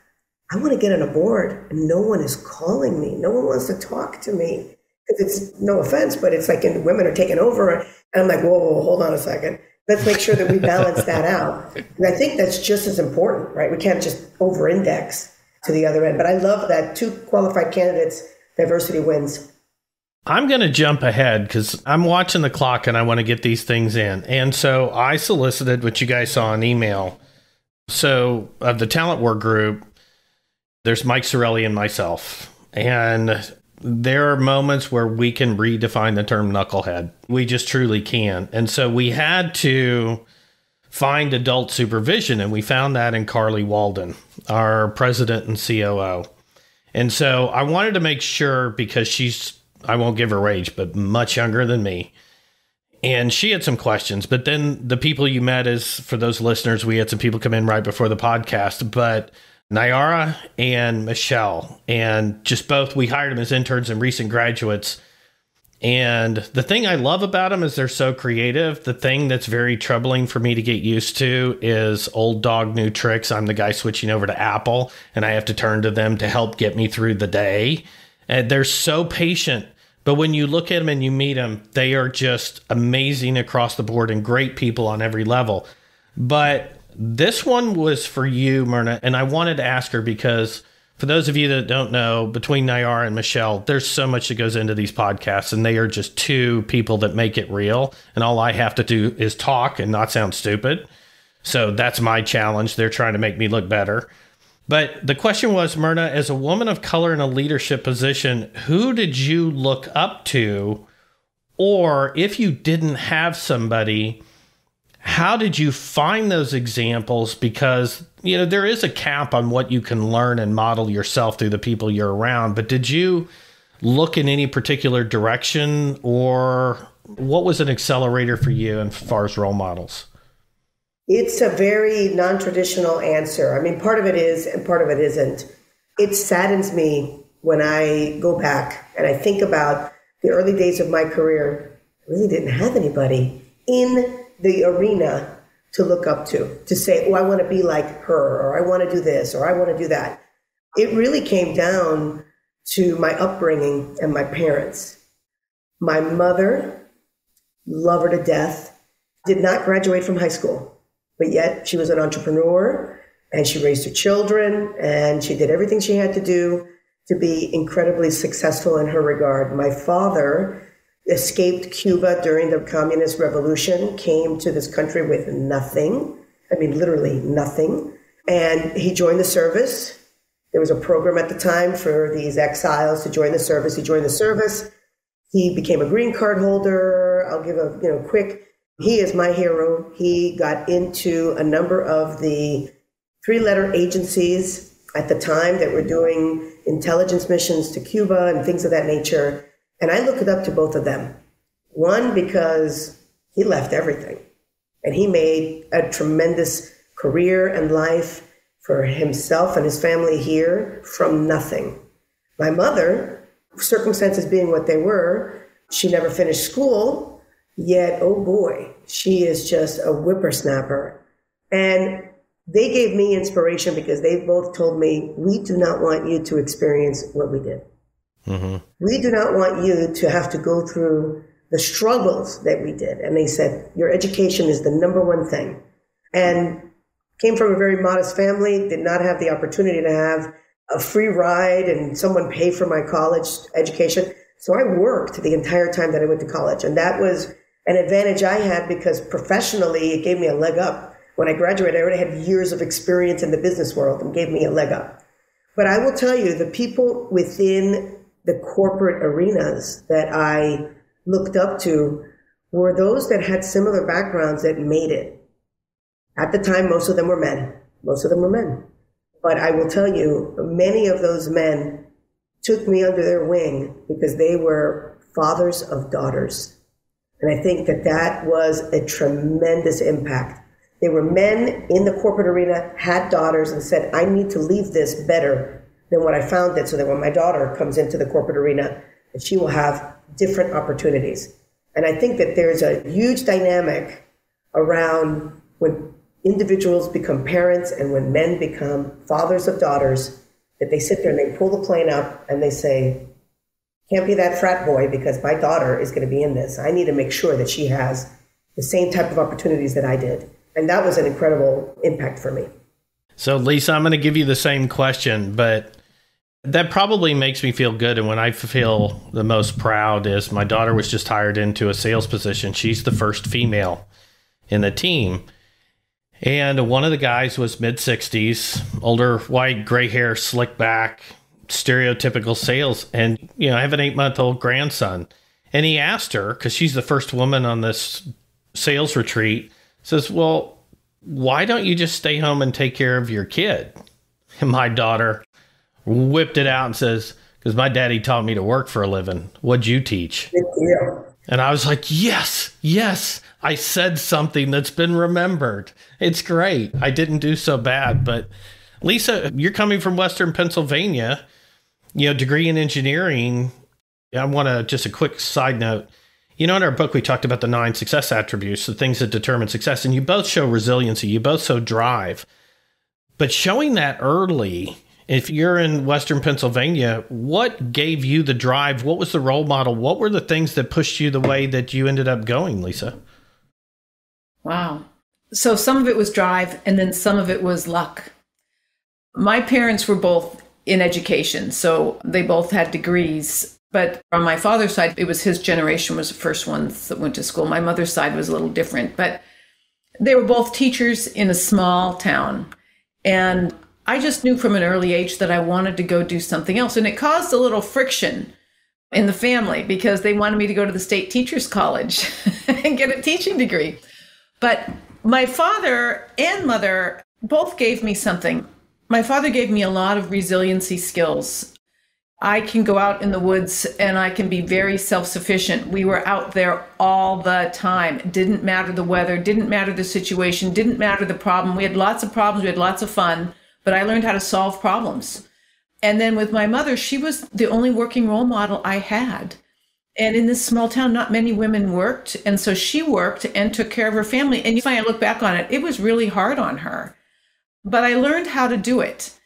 I want to get on a board and no one is calling me. No one wants to talk to me. It's no offense, but it's like women are taking over. And I'm like, whoa, hold on a second. Let's make sure that we balance that out. And I think that's just as important, right? We can't just over-index to the other end. But I love that two qualified candidates, diversity wins. I'm going to jump ahead because I'm watching the clock and I want to get these things in. And so I solicited what you guys saw in email. So of the Talent War group, there's Mike Sorelli and myself. And there are moments where we can redefine the term knucklehead. We just truly can. And so we had to find adult supervision, and we found that in Carly Walden, our president and COO. And so I wanted to make sure, because she's, I won't give her age, but much younger than me. And she had some questions. But then the people you met is, for those listeners, we had some people come in right before the podcast, but Nyara and Michelle, and just both, we hired them as interns and recent graduates. And the thing I love about them is they're so creative. The thing that's very troubling for me to get used to is old dog, new tricks. I'm the guy switching over to Apple, and I have to turn to them to help get me through the day. And they're so patient. But when you look at them and you meet them, they are just amazing across the board and great people on every level. But this one was for you, Myrna, and I wanted to ask her because, for those of you that don't know, between Nyara and Michelle, there's so much that goes into these podcasts, and they are just two people that make it real, and all I have to do is talk and not sound stupid. So that's my challenge. They're trying to make me look better. But the question was, Myrna, as a woman of color in a leadership position, who did you look up to? Or if you didn't have somebody, how did you find those examples? Because, you know, there is a cap on what you can learn and model yourself through the people you're around. But did you look in any particular direction, or what was an accelerator for you as far as role models? It's a very non-traditional answer. I mean, part of it is and part of it isn't. It saddens me when I go back and I think about the early days of my career. I really didn't have anybody in the arena to look up to say, oh, I want to be like her, or I want to do this, or I want to do that. It really came down to my upbringing and my parents. My mother, love her to death, did not graduate from high school, but yet she was an entrepreneur and she raised her children and she did everything she had to do to be incredibly successful in her regard. My father escaped Cuba during the communist revolution, came to this country with nothing. I mean, literally nothing. And he joined the service. There was a program at the time for these exiles to join the service. He joined the service. He became a green card holder. I'll give a quick, he is my hero. He got into a number of the 3-letter agencies at the time that were doing intelligence missions to Cuba and things of that nature. And I looked up to both of them. One, because he left everything and he made a tremendous career and life for himself and his family here from nothing. My mother, circumstances being what they were, she never finished school, yet, oh boy, she is just a whippersnapper. And they gave me inspiration because they both told me, we do not want you to experience what we did. Mm-hmm. We do not want you to have to go through the struggles that we did. And they said, your education is the number one thing. And came from a very modest family, did not have the opportunity to have a free ride and someone pay for my college education. So I worked the entire time that I went to college. And that was an advantage I had because professionally, it gave me a leg up. When I graduated, I already had years of experience in the business world and gave me a leg up. But I will tell you, the people within the corporate arenas that I looked up to were those that had similar backgrounds that made it. At the time, most of them were men. Most of them were men. But I will tell you, many of those men took me under their wing because they were fathers of daughters. And I think that that was a tremendous impact. They were men in the corporate arena, had daughters, and said, I need to leave this better than what I found it, so that when my daughter comes into the corporate arena, that she will have different opportunities. And I think that there's a huge dynamic around when individuals become parents and when men become fathers of daughters, that they sit there and they pull the plane up and they say, can't be that frat boy because my daughter is going to be in this. I need to make sure that she has the same type of opportunities that I did. And that was an incredible impact for me. So, Lisa, I'm going to give you the same question, but that probably makes me feel good. And when I feel the most proud is my daughter was just hired into a sales position. She's the first female in the team. And one of the guys was mid-60s, older, white, gray hair, slick back, stereotypical sales. And, you know, I have an 8-month-old grandson. And he asked her, because she's the first woman on this sales retreat, says, well, why don't you just stay home and take care of your kid? And my daughter whipped it out and says, because my daddy taught me to work for a living. What'd you teach? Yeah. And I was like, yes, I said something that's been remembered. It's great. I didn't do so bad. But Lisa, you're coming from Western Pennsylvania, you know, degree in engineering. I want to just a quick side note. You know, in our book, we talked about the 9 success attributes, the things that determine success. And you both show resiliency. You both show drive. But showing that early, if you're in Western Pennsylvania, what gave you the drive? What was the role model? What were the things that pushed you the way that you ended up going, Lisa? Wow. So some of it was drive, and then some of it was luck. My parents were both in education, so they both had degrees. But on my father's side, it was his generation was the first ones that went to school. My mother's side was a little different, but they were both teachers in a small town. And I just knew from an early age that I wanted to go do something else. And it caused a little friction in the family because they wanted me to go to the state teachers college and get a teaching degree. But my father and mother both gave me something. My father gave me a lot of resiliency skills. I can go out in the woods and I can be very self-sufficient. We were out there all the time. It didn't matter the weather, didn't matter the situation, didn't matter the problem. We had lots of problems, we had lots of fun, but I learned how to solve problems. And then with my mother, she was the only working role model I had. And in this small town, not many women worked. And so she worked and took care of her family. And if I look back on it, it was really hard on her. But I learned how to do it.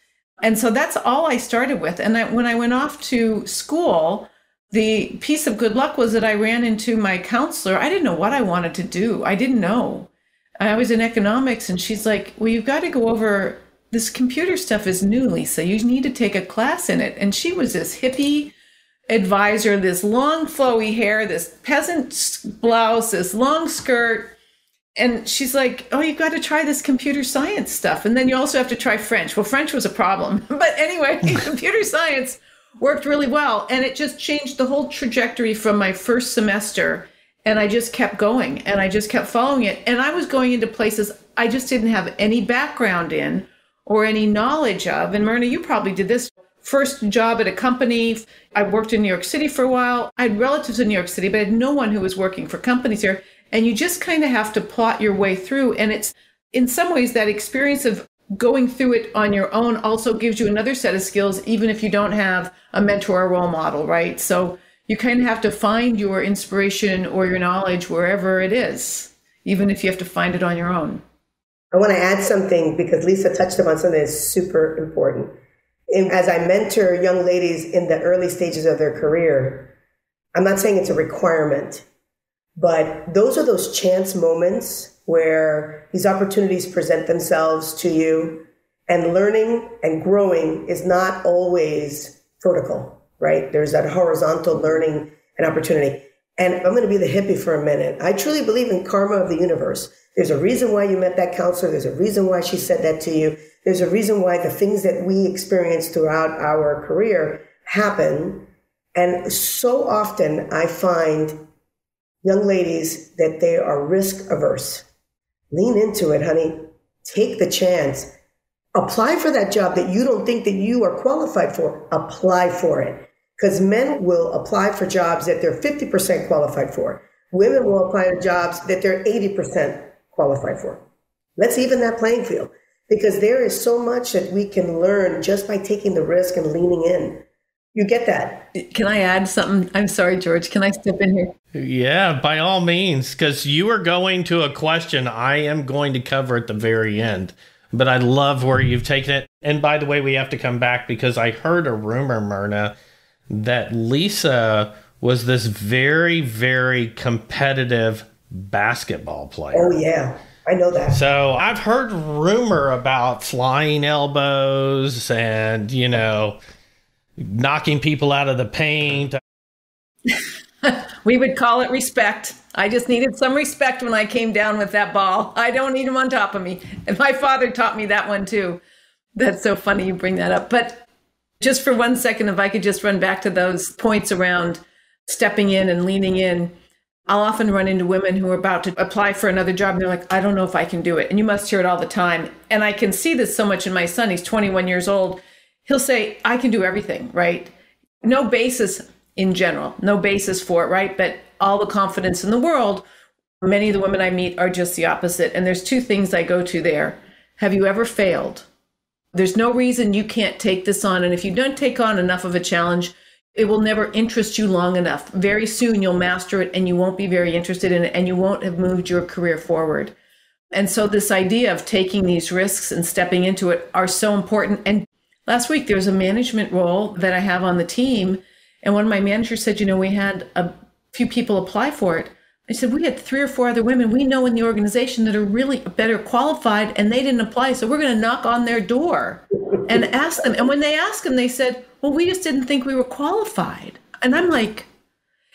And so that's all I started with. And when I went off to school, the piece of good luck was that I ran into my counselor. I didn't know what I wanted to do. I didn't know. I was in economics, and she's like, well, you've got to go over this computer stuff is new, Lisa. You need to take a class in it. And she was this hippie advisor, this long flowy hair, this peasant blouse, this long skirt. And she's like, oh, you've got to try this computer science stuff. And then you also have to try French. Well, French was a problem. But anyway, computer science worked really well. And it just changed the whole trajectory from my first semester. And I just kept going and I just kept following it. And I was going into places I just didn't have any background in or any knowledge of, and Myrna, you probably did this, first job at a company. I worked in New York City for a while. I had relatives in New York City, but I had no one who was working for companies here. And you just kind of have to plot your way through. And it's in some ways that experience of going through it on your own also gives you another set of skills, even if you don't have a mentor or role model, right? So you kind of have to find your inspiration or your knowledge wherever it is, even if you have to find it on your own. I want to add something because Lisa touched upon something that's super important. And as I mentor young ladies in the early stages of their career, I'm not saying it's a requirement, but those are those chance moments where these opportunities present themselves to you, and learning and growing is not always vertical, right? There's that horizontal learning and opportunity. And I'm going to be the hippie for a minute. I truly believe in karma of the universe. There's a reason why you met that counselor. There's a reason why she said that to you. There's a reason why the things that we experience throughout our career happen. And so often I find young ladies that they are risk averse. Lean into it, honey. Take the chance. Apply for that job that you don't think that you are qualified for. Apply for it. Because men will apply for jobs that they're 50% qualified for. Women will apply to jobs that they're 80% qualified for. Let's even that playing field. Because there is so much that we can learn just by taking the risk and leaning in. You get that? Can I add something? I'm sorry, George. Can I step in here? Yeah, by all means, because you are going to a question I am going to cover at the very end. But I love where you've taken it. And by the way, we have to come back because I heard a rumor, Myrna, that Lisa was this very, very competitive basketball player. Oh, yeah. I know that. So I've heard rumor about flying elbows and, knocking people out of the paint. We would call it respect. I just needed some respect when I came down with that ball. I don't need him on top of me. And my father taught me that one too. That's so funny you bring that up. But just for 1 second, if I could just run back to those points around stepping in and leaning in, I'll often run into women who are about to apply for another job and they're like, I don't know if I can do it. And you must hear it all the time. And I can see this so much in my son. He's 21 years old. He'll say, I can do everything, right? No basis in general, no basis for it, right? But all the confidence in the world. Many of the women I meet are just the opposite. And there's two things I go to there. Have you ever failed? There's no reason you can't take this on. And if you don't take on enough of a challenge, it will never interest you long enough. Very soon you'll master it and you won't be very interested in it and you won't have moved your career forward. And so this idea of taking these risks and stepping into it are so important. And last week there was a management role that I have on the team. And one of my managers said, we had a few people apply for it. I said, we had 3 or 4 other women we know in the organization that are really better qualified and they didn't apply. So we're going to knock on their door and ask them. And when they asked them, they said, well, we just didn't think we were qualified. And I'm like,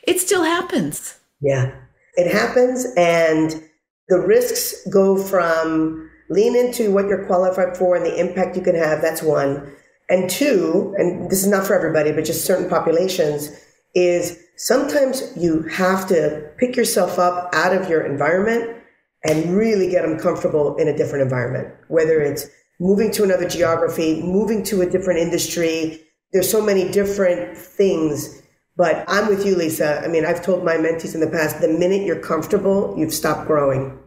it still happens. Yeah, it happens. And the risks go from lean into what you're qualified for and the impact you can have. That's one. And two, and this is not for everybody, but just certain populations, is sometimes you have to pick yourself up out of your environment and really get them comfortable in a different environment, whether it's moving to another geography, moving to a different industry. There's so many different things, but I'm with you, Lisa. I mean, I've told my mentees in the past, the minute you're comfortable, you've stopped growing.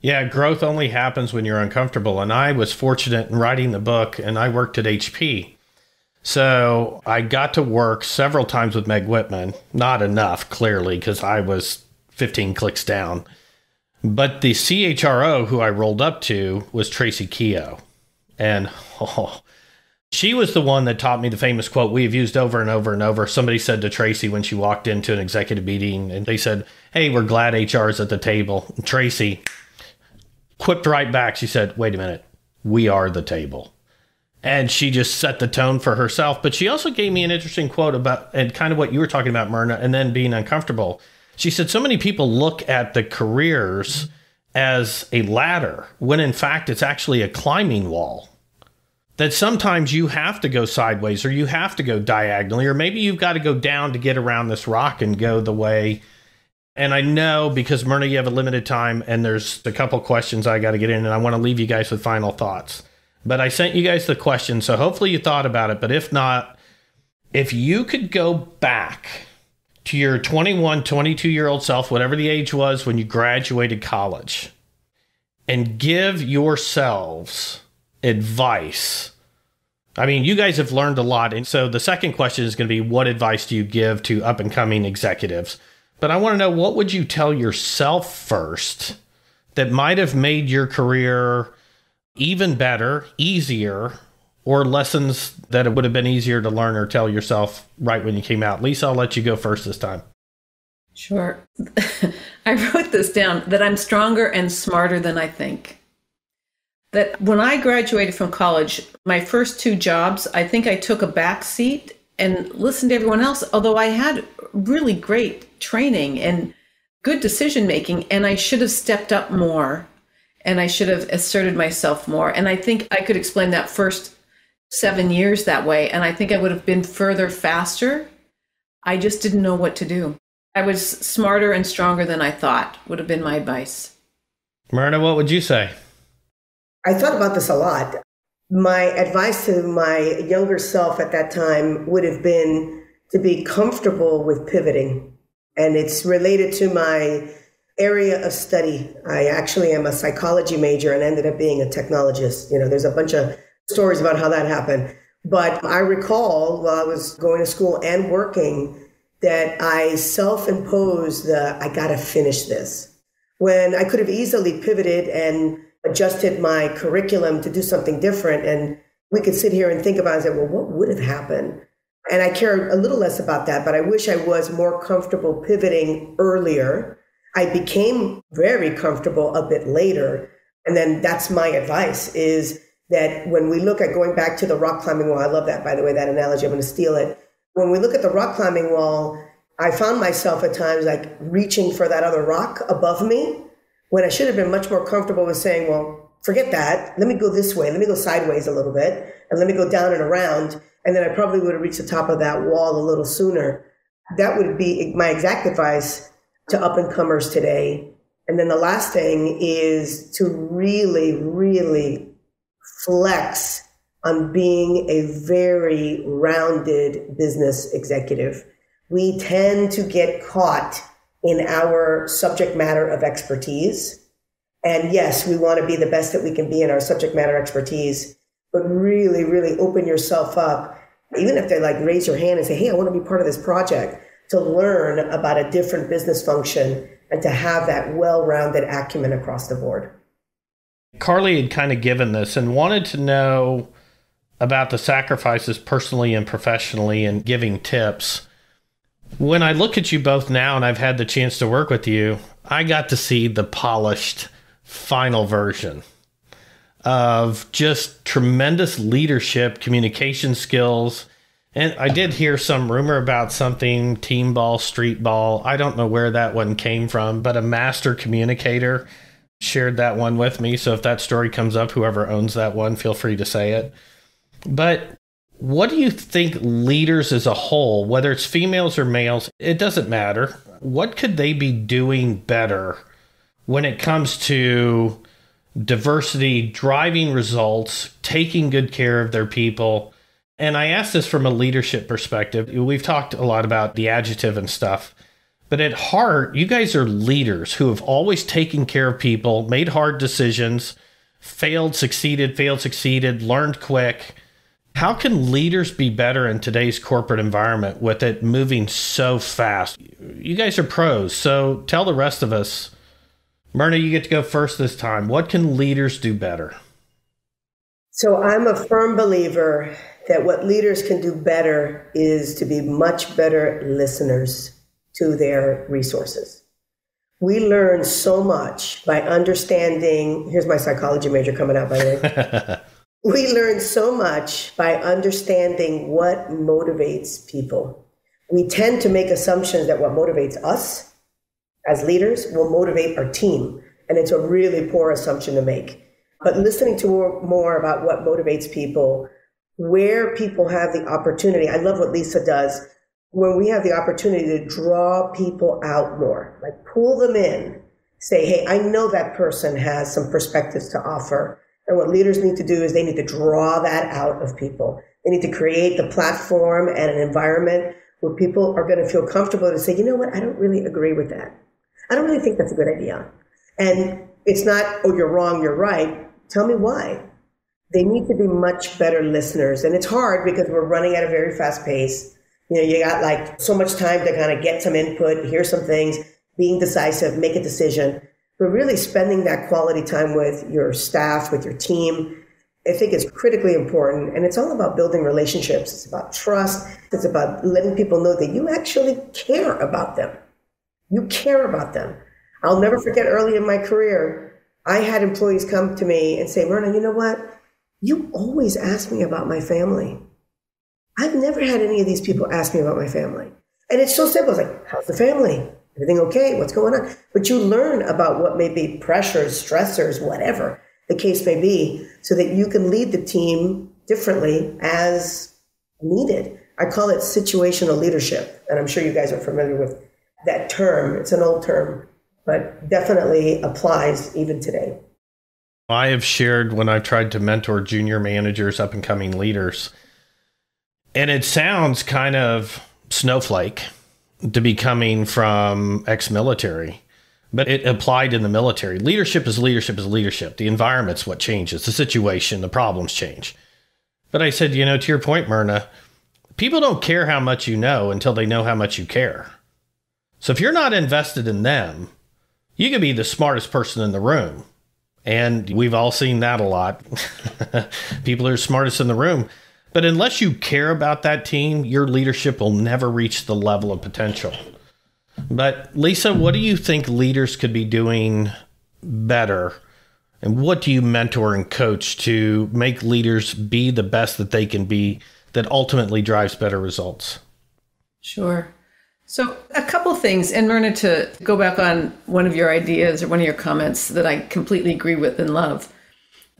Yeah, growth only happens when you're uncomfortable. And I was fortunate in writing the book, and I worked at HP. So I got to work several times with Meg Whitman. Not enough, clearly, because I was 15 clicks down. But the CHRO who I rolled up to was Tracy Keogh. And she was the one that taught me the famous quote we've used over and over and over. Somebody said to Tracy when she walked into an executive meeting, and they said, hey, we're glad HR is at the table. And Tracy quipped right back. She said, wait a minute, we are the table. And she just set the tone for herself. But she also gave me an interesting quote about, and kind of what you were talking about, Myrna, and then being uncomfortable. She said, so many people look at the careers as a ladder, when in fact, it's actually a climbing wall. That sometimes you have to go sideways or you have to go diagonally, or maybe you've got to go down to get around this rock and go the way. And I know because, Myrna, you have a limited time and there's a couple questions I got to get in, and I want to leave you guys with final thoughts. But I sent you guys the question, so hopefully you thought about it. But if not, if you could go back to your 21, 22-year-old self, whatever the age was when you graduated college, and give yourselves advice. I mean, you guys have learned a lot. And so the second question is going to be, what advice do you give to up-and-coming executives? But I want to know, what would you tell yourself first that might have made your career even better, easier, or lessons that it would have been easier to learn or tell yourself right when you came out? Lisa, I'll let you go first this time. Sure. I wrote this down, that I'm stronger and smarter than I think. That when I graduated from college, my first 2 jobs, I think I took a back seat and listened to everyone else, although I had really great training and good decision making, and I should have stepped up more and I should have asserted myself more. And I think I could explain that first 7 years that way, and I think I would have been further faster. I just didn't know what to do. I was smarter and stronger than I thought, would have been my advice. Myrna, what would you say? I thought about this a lot. My advice to my younger self at that time would have been to be comfortable with pivoting. And it's related to my area of study. I actually am a psychology major and ended up being a technologist. There's a bunch of stories about how that happened. But I recall while I was going to school and working that I self-imposed I got to finish this, when I could have easily pivoted and adjusted my curriculum to do something different. And we could sit here and think about it and say, well, what would have happened? And I care a little less about that, but I wish I was more comfortable pivoting earlier. I became very comfortable a bit later. And then that's my advice, is that when we look at going back to the rock climbing wall, I love that, by the way, that analogy, I'm going to steal it. When we look at the rock climbing wall, I found myself at times like reaching for that other rock above me, when I should have been much more comfortable with saying, well, forget that. Let me go this way. Let me go sideways a little bit, and let me go down and around. And then I probably would have reached the top of that wall a little sooner. That would be my exact advice to up-and-comers today. And then the last thing is to really, really flex on being a very rounded business executive. We tend to get caught in our subject matter of expertise. And yes, we want to be the best that we can be in our subject matter expertise, but really, really open yourself up, even if they raise your hand and say, hey, I want to be part of this project, to learn about a different business function and to have that well-rounded acumen across the board. Carly had kind of given this and wanted to know about the sacrifices personally and professionally and giving tips. When I look at you both now, and I've had the chance to work with you, I got to see the polished final version of just tremendous leadership, communication skills. And I did hear some rumor about something, team ball, street ball. I don't know where that one came from, but a master communicator shared that one with me. So if that story comes up, whoever owns that one, feel free to say it. But what do you think leaders as a whole, whether it's females or males, it doesn't matter, what could they be doing better when it comes to diversity, driving results, taking good care of their people? And I ask this from a leadership perspective. We've talked a lot about the adjective and stuff, but at heart, you guys are leaders who have always taken care of people, made hard decisions, failed, succeeded, learned quick. How can leaders be better in today's corporate environment with it moving so fast? You guys are pros, so tell the rest of us. Myrna, you get to go first this time. What can leaders do better? So I'm a firm believer that what leaders can do better is to be much better listeners to their resources. We learn so much by understanding, here's my psychology major coming out, by the way. We learn so much by understanding what motivates people. We tend to make assumptions that what motivates us as leaders will motivate our team. And it's a really poor assumption to make. But listening to more about what motivates people, where people have the opportunity. I love what Lisa does. When we have the opportunity to draw people out more, like pull them in, say, hey, I know that person has some perspectives to offer. And what leaders need to do is they need to draw that out of people. They need to create the platform and an environment where people are going to feel comfortable to say, you know what, I don't really agree with that. I don't really think that's a good idea. And it's not, oh, you're wrong, you're right. Tell me why. They need to be much better listeners. And it's hard because we're running at a very fast pace. You know, you got like so much time to kind of get some input, hear some things, being decisive, make a decision. But really spending that quality time with your staff, with your team, I think is critically important. And it's all about building relationships. It's about trust. It's about letting people know that you actually care about them. You care about them. I'll never forget early in my career, I had employees come to me and say, Myrna, you know what? You always ask me about my family. I've never had any of these people ask me about my family. And it's so simple. It's like, how's the family? Everything okay? What's going on? But you learn about what may be pressures, stressors, whatever the case may be, so that you can lead the team differently as needed. I call it situational leadership. And I'm sure you guys are familiar with that term. It's an old term, but definitely applies even today. I have shared when I've tried to mentor junior managers, up and coming leaders, and it sounds kind of snowflake to be coming from ex-military, but it applied in the military. Leadership is leadership is leadership. The environment's what changes, the situation, the problems change. But I said, you know, to your point, Myrna, people don't care how much you know until they know how much you care. So if you're not invested in them, you can be the smartest person in the room. And we've all seen that a lot. People are smartest in the room. But unless you care about that team, your leadership will never reach the level of potential. But Lisa, what do you think leaders could be doing better? And what do you mentor and coach to make leaders be the best that they can be that ultimately drives better results? Sure. So a couple things, and Myrna, to go back on one of your ideas or one of your comments that I completely agree with and love,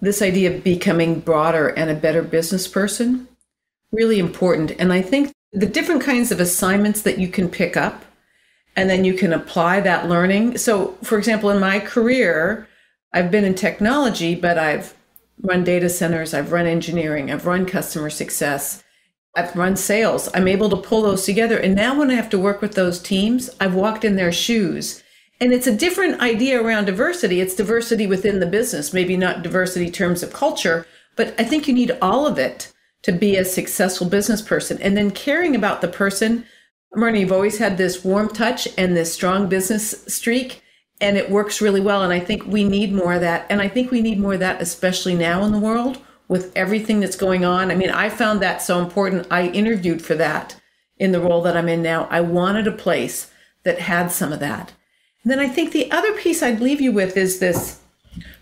this idea of becoming broader and a better business person, really important. And I think the different kinds of assignments that you can pick up, and then you can apply that learning. So for example, in my career, I've been in technology, but I've run data centers, I've run engineering, I've run customer success, I've run sales. I'm able to pull those together. And now when I have to work with those teams, I've walked in their shoes. And it's a different idea around diversity. It's diversity within the business, maybe not diversity in terms of culture, but I think you need all of it to be a successful business person. And then caring about the person. Myrna, you've always had this warm touch and this strong business streak, and it works really well. And I think we need more of that. And I think we need more of that, especially now in the world, with everything that's going on. I mean, I found that so important. I interviewed for that in the role that I'm in now. I wanted a place that had some of that. And then I think the other piece I'd leave you with is this.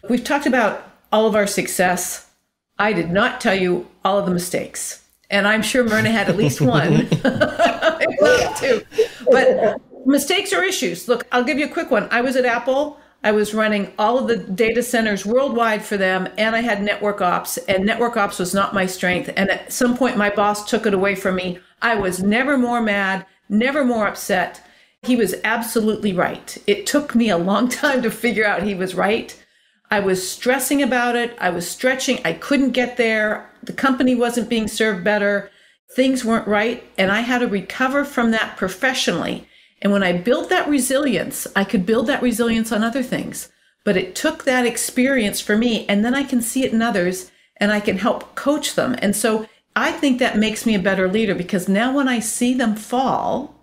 We've talked about all of our success. I did not tell you all of the mistakes. And I'm sure Myrna had at least one. I love too. But mistakes are issues. Look, I'll give you a quick one. I was at Apple. I was running all of the data centers worldwide for them, and I had network ops, and network ops was not my strength. And at some point, my boss took it away from me. I was never more mad, never more upset. He was absolutely right. It took me a long time to figure out he was right. I was stressing about it. I was stretching. I couldn't get there. The company wasn't being served better. Things weren't right. And I had to recover from that professionally. And when I built that resilience, I could build that resilience on other things. But it took that experience for me, and then I can see it in others, and I can help coach them. And so I think that makes me a better leader, because now when I see them fall,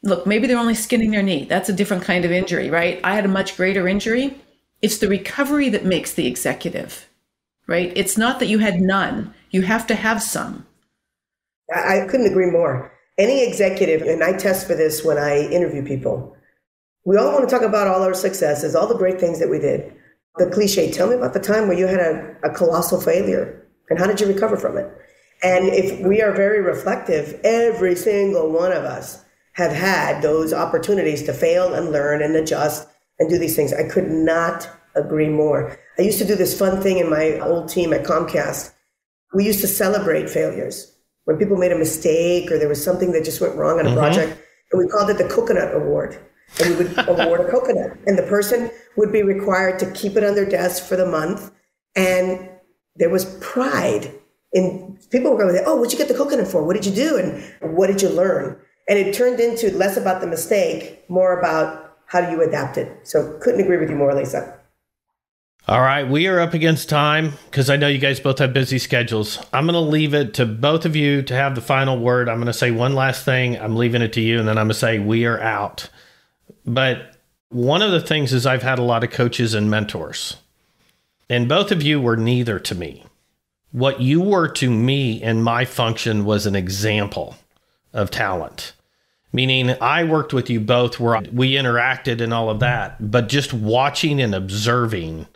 look, maybe they're only skinning their knee. That's a different kind of injury, right? I had a much greater injury. It's the recovery that makes the executive, right? It's not that you had none. You have to have some. I couldn't agree more. Any executive, and I test for this when I interview people, we all want to talk about all our successes, all the great things that we did. The cliche, tell me about the time where you had a colossal failure, and how did you recover from it? And if we are very reflective, every single one of us have had those opportunities to fail and learn and adjust and do these things. I could not agree more. I used to do this fun thing in my old team at Comcast. We used to celebrate failures. When people made a mistake or there was something that just went wrong on a project, and we called it the Coconut Award. And we would award a coconut. And the person would be required to keep it on their desk for the month And there was pride in people were going to say, oh, what'd you get the coconut for? What did you do? And what did you learn? And it turned into less about the mistake, more about how do you adapt it. So couldn't agree with you more, Lisa. All right, we are up against time because I know you guys both have busy schedules. I'm going to leave it to both of you to have the final word. I'm going to say one last thing. I'm leaving it to you, and then I'm going to say we are out. But one of the things is I've had a lot of coaches and mentors, and both of you were neither to me. What you were to me in my function was an example of talent. Meaning I worked with you both where we interacted and all of that, but just watching and observing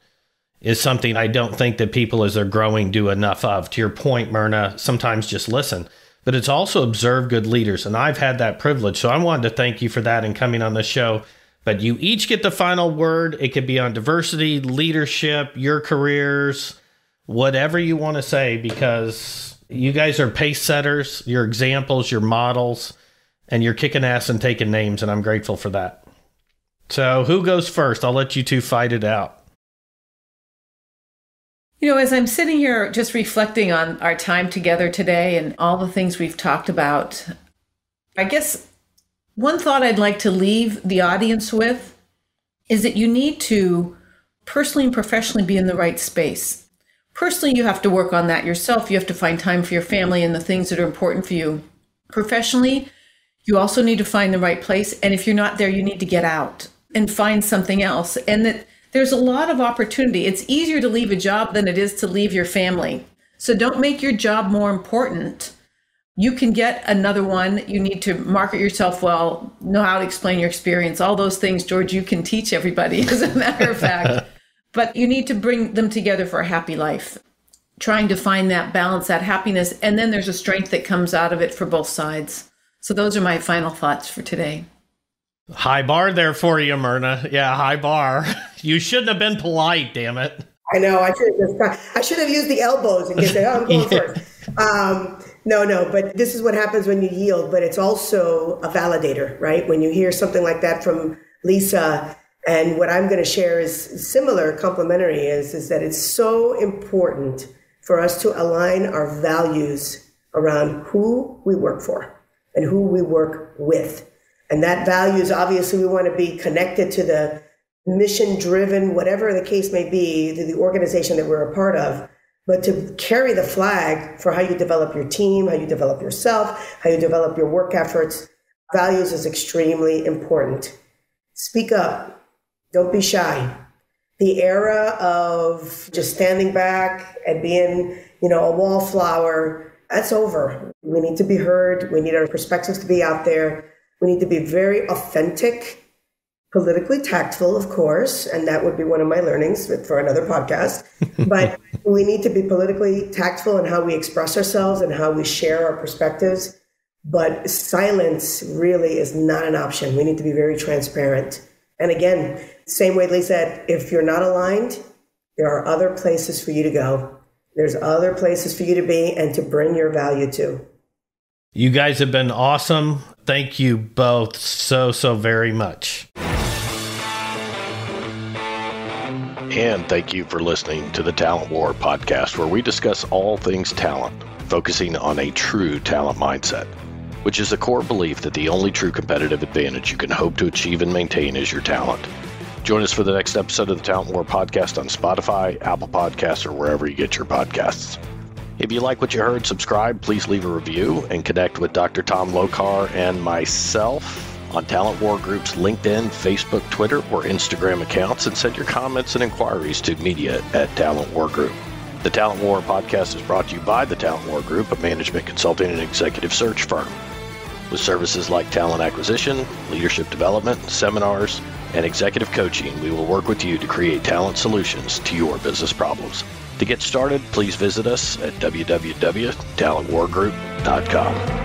is something I don't think that people as they're growing do enough of. To your point, Myrna, sometimes just listen, but it's also observe good leaders. And I've had that privilege. So I wanted to thank you for that and coming on the show. But you each get the final word. It could be on diversity, leadership, your careers, whatever you want to say, because you guys are pace setters, you're examples, you're models, and you're kicking ass and taking names. And I'm grateful for that. So who goes first? I'll let you two fight it out. You know, as I'm sitting here just reflecting on our time together today and all the things we've talked about, I guess one thought I'd like to leave the audience with is that you need to personally and professionally be in the right space. Personally, you have to work on that yourself. You have to find time for your family and the things that are important for you. Professionally, you also need to find the right place. And if you're not there, you need to get out and find something else. And that there's a lot of opportunity. It's easier to leave a job than it is to leave your family. So don't make your job more important. You can get another one. You need to market yourself well, know how to explain your experience, all those things, George, you can teach everybody, as a matter of fact. But you need to bring them together for a happy life, trying to find that balance, that happiness. And then there's a strength that comes out of it for both sides. So those are my final thoughts for today. High bar there for you, Myrna. Yeah, high bar. You shouldn't have been polite, damn it. I know. I should have used the elbows and said, oh, I'm going first. No, but this is what happens when you yield. But it's also a validator, right? When you hear something like that from Lisa, and what I'm going to share is similar, complementary, is that it's so important for us to align our values around who we work for and who we work with. And that values, obviously, we want to be connected to the mission-driven, whatever the case may be, to the organization that we're a part of, but to carry the flag for how you develop your team, how you develop yourself, how you develop your work efforts. Values is extremely important. Speak up. Don't be shy. The era of just standing back and being, a wallflower, that's over. We need to be heard. We need our perspectives to be out there. We need to be very authentic, politically tactful, of course, and that would be one of my learnings for another podcast. But we need to be politically tactful in how we express ourselves and how we share our perspectives. But silence really is not an option. We need to be very transparent. And again, same way Lee said, if you're not aligned, there are other places for you to go. There's other places for you to be and to bring your value to. You guys have been awesome. Thank you both so very much. And thank you for listening to the Talent War podcast, where we discuss all things talent, focusing on a true talent mindset, which is the core belief that the only true competitive advantage you can hope to achieve and maintain is your talent. Join us for the next episode of the Talent War podcast on Spotify, Apple Podcasts, or wherever you get your podcasts. If you like what you heard, subscribe, please leave a review, and connect with Dr. Tom Lokar and myself on Talent War Group's LinkedIn, Facebook, Twitter, or Instagram accounts, and send your comments and inquiries to media@Talent War Group. The Talent War podcast is brought to you by the Talent War Group, a management consulting and executive search firm. With services like talent acquisition, leadership development, seminars, and executive coaching, we will work with you to create talent solutions to your business problems. To get started, please visit us at www.talentwargroup.com.